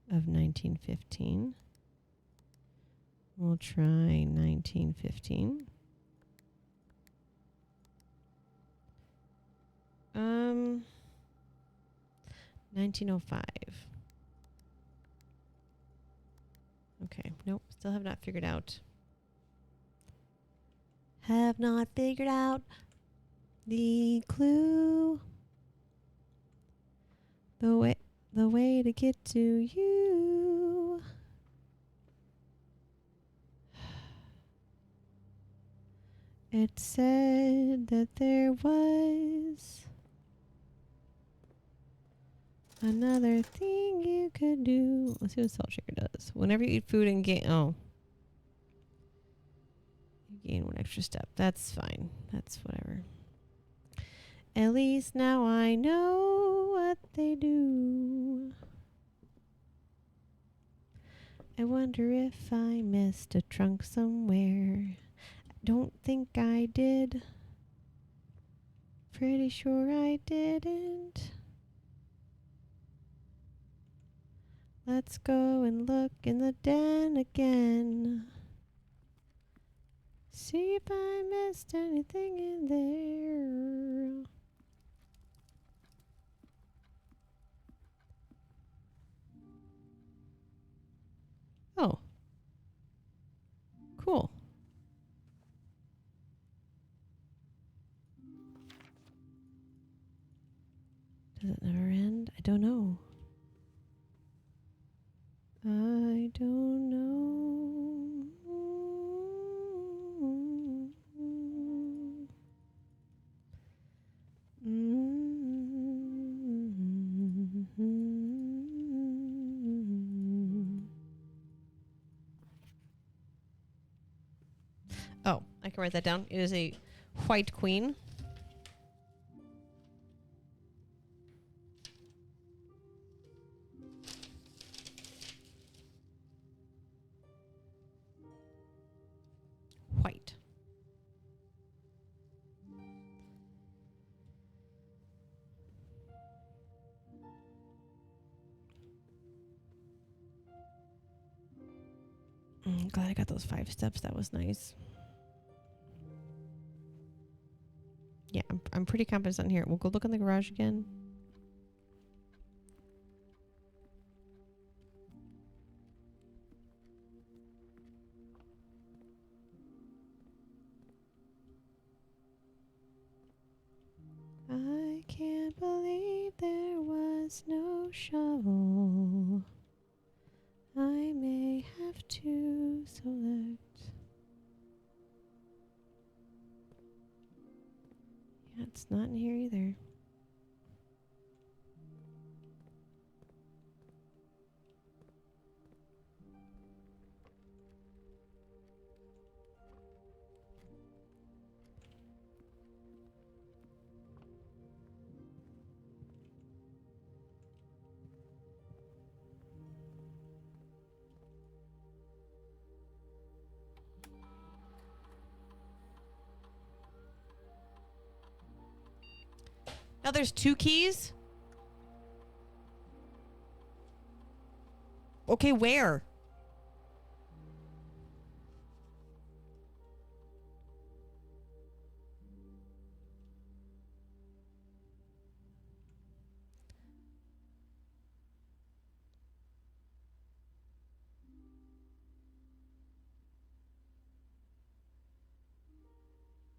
of 1915. We'll try 1915. 1905. Okay, nope, still have not figured out. Have not figured out the clue. The way to get to you. It said that there was another thing you could do. Let's see what Salt Shaker does. Whenever you eat food and gain... Oh. You gain 1 extra step. That's fine. That's whatever. At least now I know what they do. I wonder if I missed a trunk somewhere. Don't think I did. Pretty sure I didn't. Let's go and look in the den again. See if I missed anything in there. Oh. Cool. Does it never end? I don't know. I don't know. I can write that down. It is a white queen. White. Glad I got those 5 steps. That was nice. Yeah, I'm pretty confident on here. We'll go look in the garage again. I can't believe there was no shovel. I may have to select. Yeah, it's not in here either. Now there's 2 keys? Okay, where?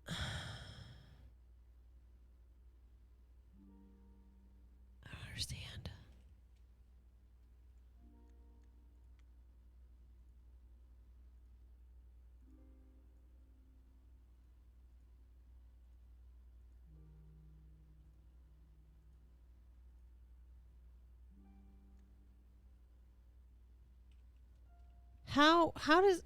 I don't understand. How does...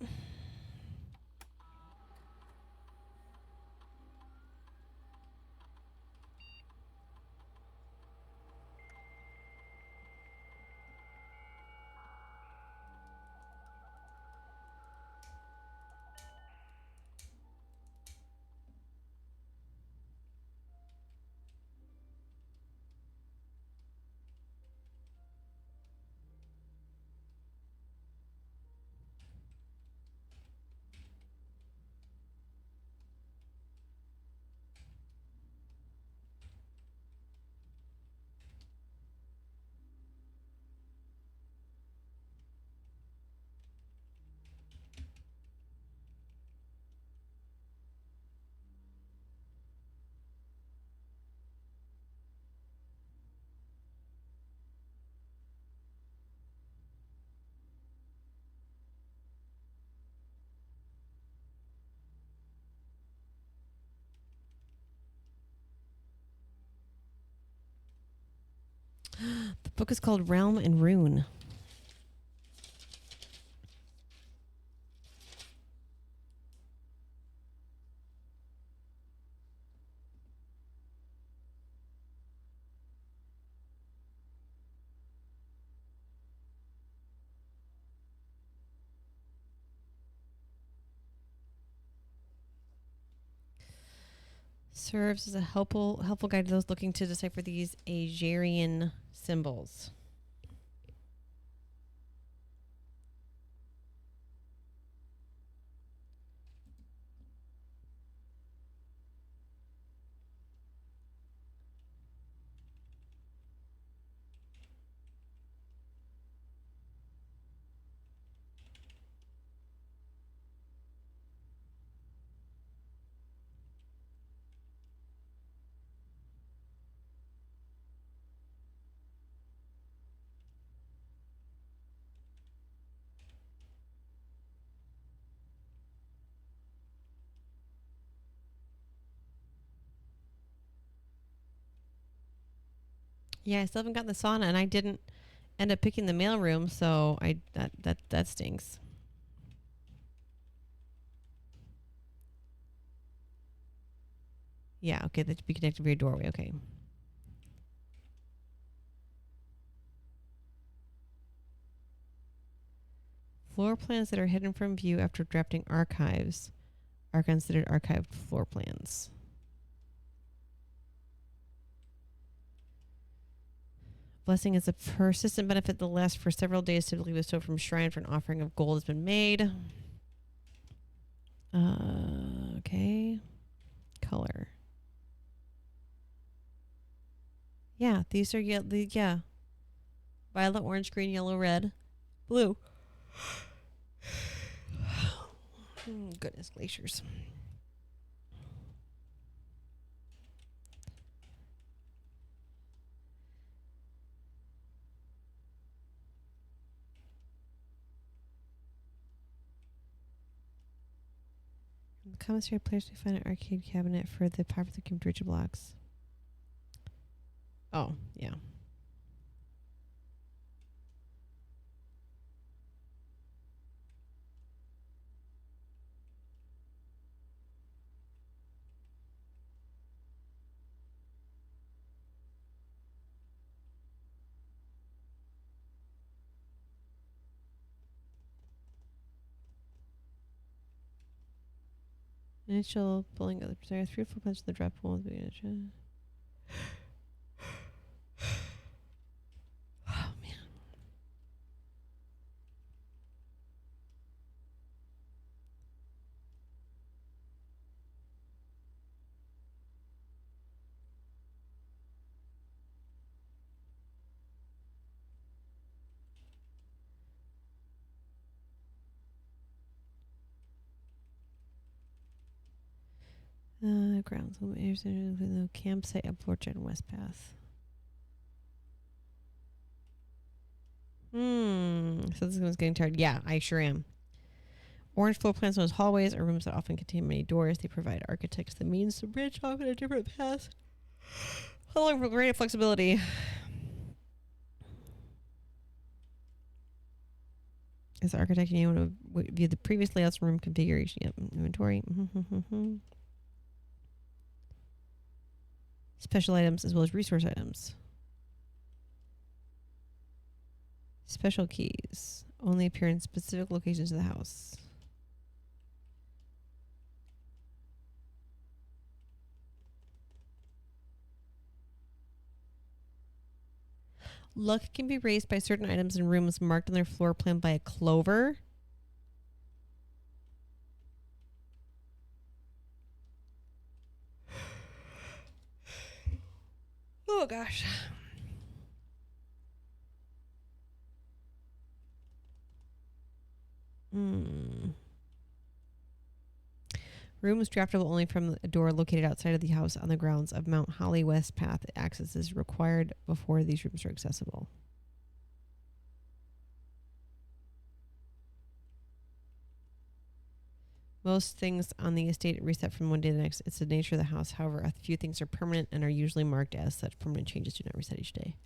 The book is called Realm and Rune. Serves as a helpful guide to those looking to decipher these Agerian symbols. Yeah, I still haven't gotten the sauna, and I didn't end up picking the mailroom, so that stinks. Yeah, okay, that should be connected via doorway. Okay. Floor plans that are hidden from view after drafting archives are considered archived floor plans. Blessing is a persistent benefit that lasts for several days, typically bestowed from shrine for an offering of gold has been made. Okay. Color. Yeah, these are yeah. Violet, orange, green, yellow, red, blue. Goodness glaciers. In the commissary, players may find an arcade cabinet for the popular Kimdricha blocks. Oh, yeah. Initial pulling of the player 3 or 4 punches the drop pool. Oh man. Grounds. The campsite up Fortune West Path. So this one's getting tired. Yeah, I sure am. Orange floor plans known as hallways are rooms that often contain many doors. They provide architects the means to branch off in a different path, allowing for greater flexibility. As the architect, you want to view the previous layouts room configuration. Yep, inventory. Special items as well as resource items. Special keys only appear in specific locations of the house. Luck can be raised by certain items in rooms marked on their floor plan by a clover. Oh gosh. Room is draftable only from a door located outside of the house on the grounds of Mount Holly West Path. Access is required before these rooms are accessible. Most things on the estate reset from one day to the next. It's the nature of the house. However, a few things are permanent and are usually marked as such. Permanent changes do not reset each day.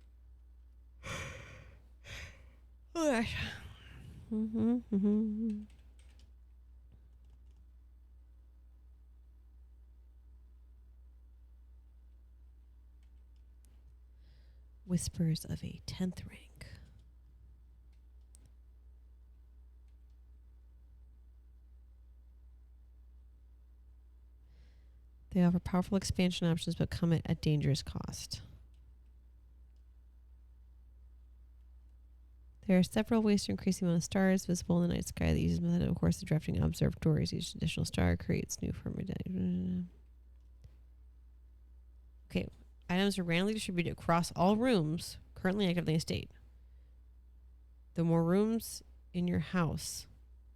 Oh gosh. Whispers of a 10th rank. They offer powerful expansion options but come at a dangerous cost. There are several ways to increase the amount of stars visible in the night sky. The easiest method, of course, is drafting observatories. Each additional star creates new firmament. Okay, items are randomly distributed across all rooms currently active in the estate. The more rooms in your house,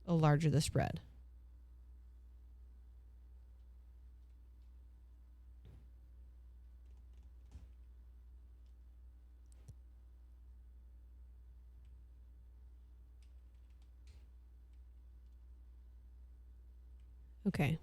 the larger the spread. Okay.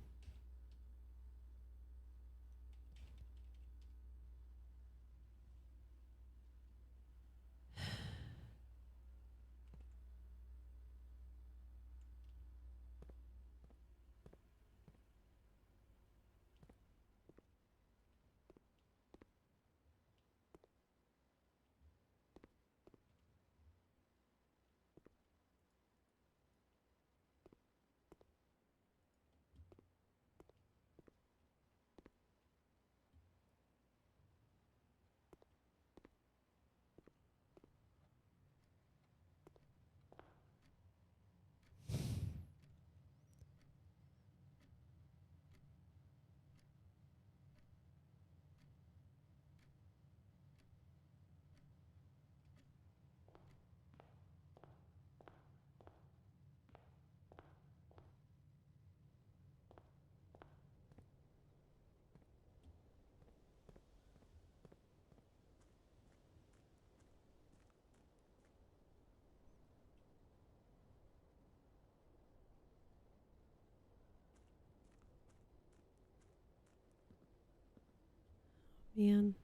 Man.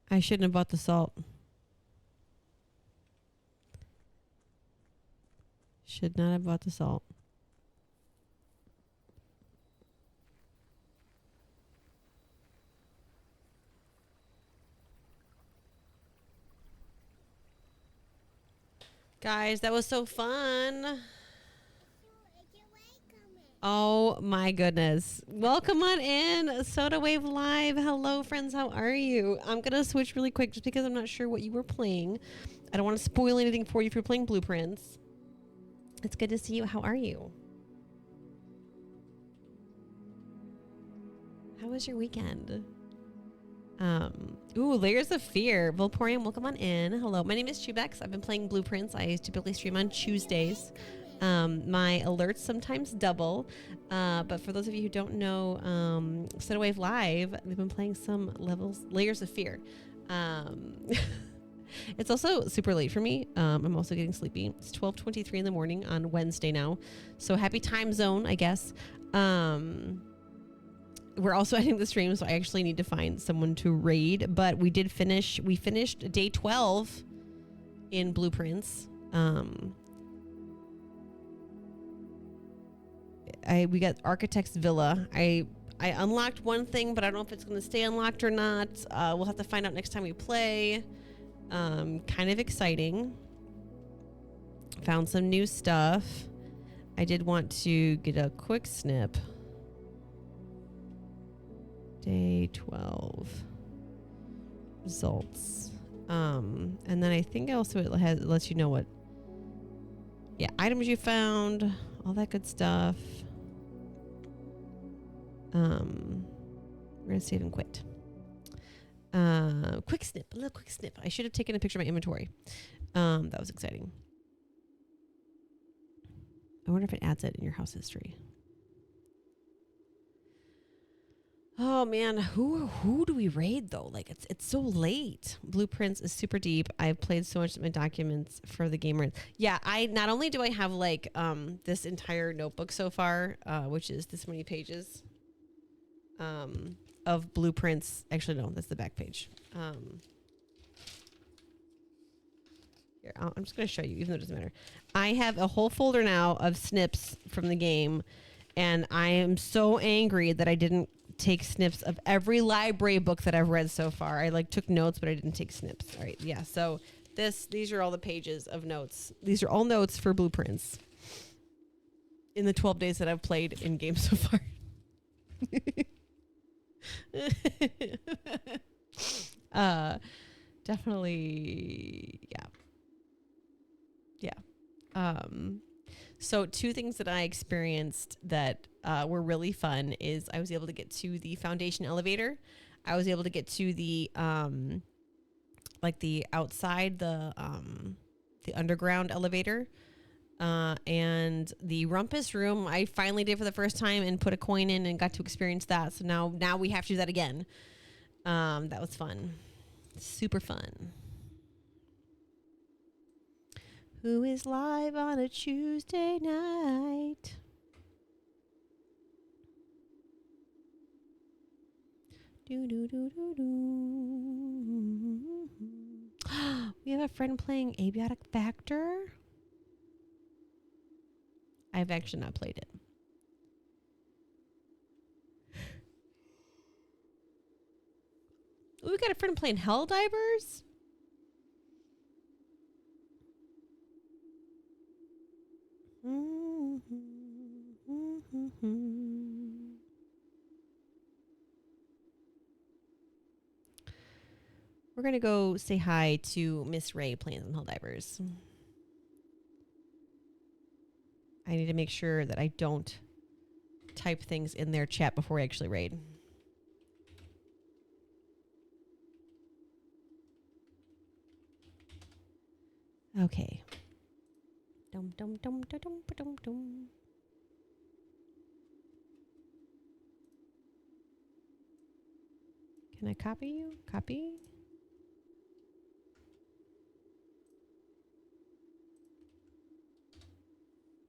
I shouldn't have bought the salt. Should not have bought the salt. Guys, that was so fun. Oh my goodness. Welcome on in. Soda Wave Live. Hello, friends. How are you? I'm going to switch really quick just because I'm not sure what you were playing. I don't want to spoil anything for you if you're playing Blueprints. It's good to see you. How are you? How was your weekend? Ooh, Layers of Fear. Volporium, welcome on in. Hello, my name is Chubex. I've been playing Blueprints. I typically stream on Tuesdays. My alerts sometimes double. But for those of you who don't know, Soda Wave Live, we've been playing some Layers of Fear. It's also super late for me. I'm also getting sleepy. It's 12:23 in the morning on Wednesday now. So happy time zone, I guess. We're also ending the stream, so I actually need to find someone to raid. But we finished day 12 in Blueprints. We got Architect's Villa. I unlocked one thing, but I don't know if it's going to stay unlocked or not. We'll have to find out next time we play. Kind of exciting. Found some new stuff. I did want to get a quick snip. Day 12 results. And then I think also it lets you know what items you found, all that good stuff. We're gonna save and quit. Quick snip, a little quick snip. I should have taken a picture of my inventory. That was exciting. I wonder if it adds it in your house history. Oh man, who do we raid though? Like it's so late. Blueprints is super deep. I've played so much of my documents for the gamer. Yeah, I not only do I have like this entire notebook so far, which is this many pages of blueprints. Actually, no, that's the back page. Here, I'm just gonna show you, even though it doesn't matter. I have a whole folder now of snips from the game, and I am so angry that I didn't take snips of every library book that I've read so far. I like took notes, but I didn't take snips. All right, yeah. So these are all the pages of notes. These are all notes for Blueprints in the 12 days that I've played in games so far. Definitely, yeah. So two things that I experienced that were really fun is I was able to get to the foundation elevator. I was able to get to the like the outside, the underground elevator, and the rumpus room. I finally did for the first time and put a coin in and got to experience that. So now we have to do that again. That was fun, super fun. Who is live on a Tuesday night? Do do do do do. We have a friend playing Abiotic Factor. I've actually not played it. We got a friend playing Helldivers. We're going to go say hi to Miss Ray playing some Helldivers. I need to make sure that I don't type things in their chat before I actually raid. Okay. Dum dum dum dum dum dum dum. Can I copy you? Copy.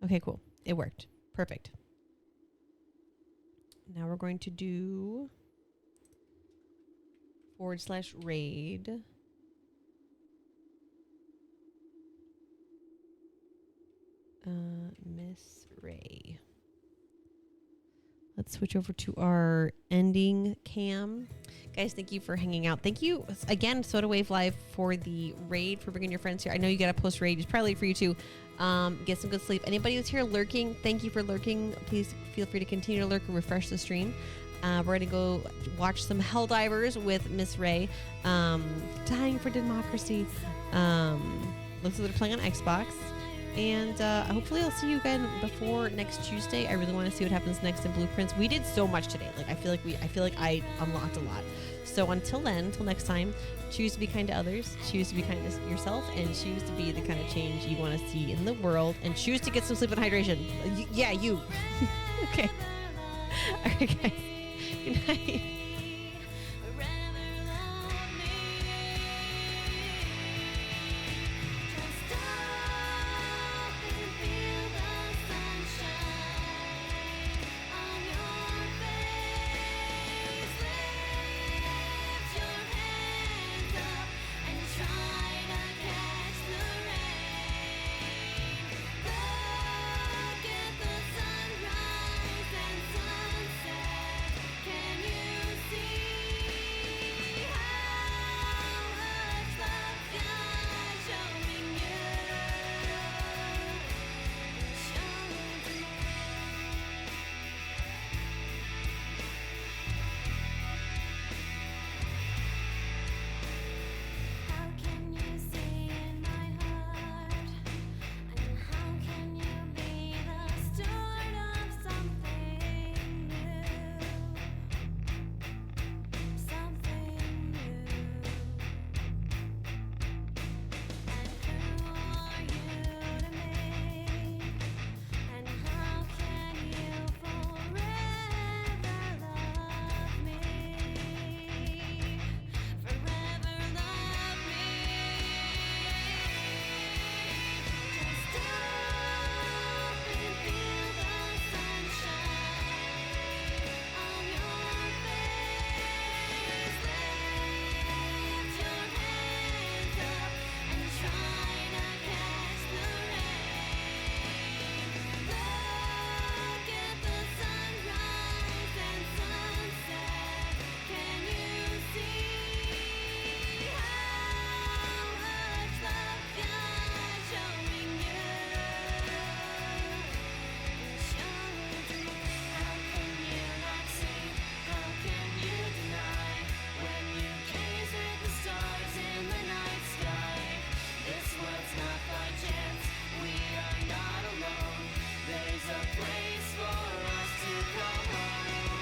Okay, cool. It worked. Perfect. Now we're going to do /raid. Miss Ray. Let's switch over to our ending cam. Guys, thank you for hanging out. Thank you again, Soda Wave Live, for the raid, for bringing your friends here. I know you got a post raid. It's probably late for you too. Get some good sleep. Anybody who's here lurking, thank you for lurking. Please feel free to continue to lurk and refresh the stream. We're going to go watch some Helldivers with Miss Ray. Dying for Democracy. Looks like they're playing on Xbox. And hopefully I'll see you again before next Tuesday. I really want to see what happens next in Blueprints. We did so much today. Like I feel like I unlocked a lot. So until then, until next time, choose to be kind to others, choose to be kind to yourself, and choose to be the kind of change you want to see in the world, and choose to get some sleep and hydration. Yeah, you. Okay. All right, guys. Good night. There's a place for us to come home.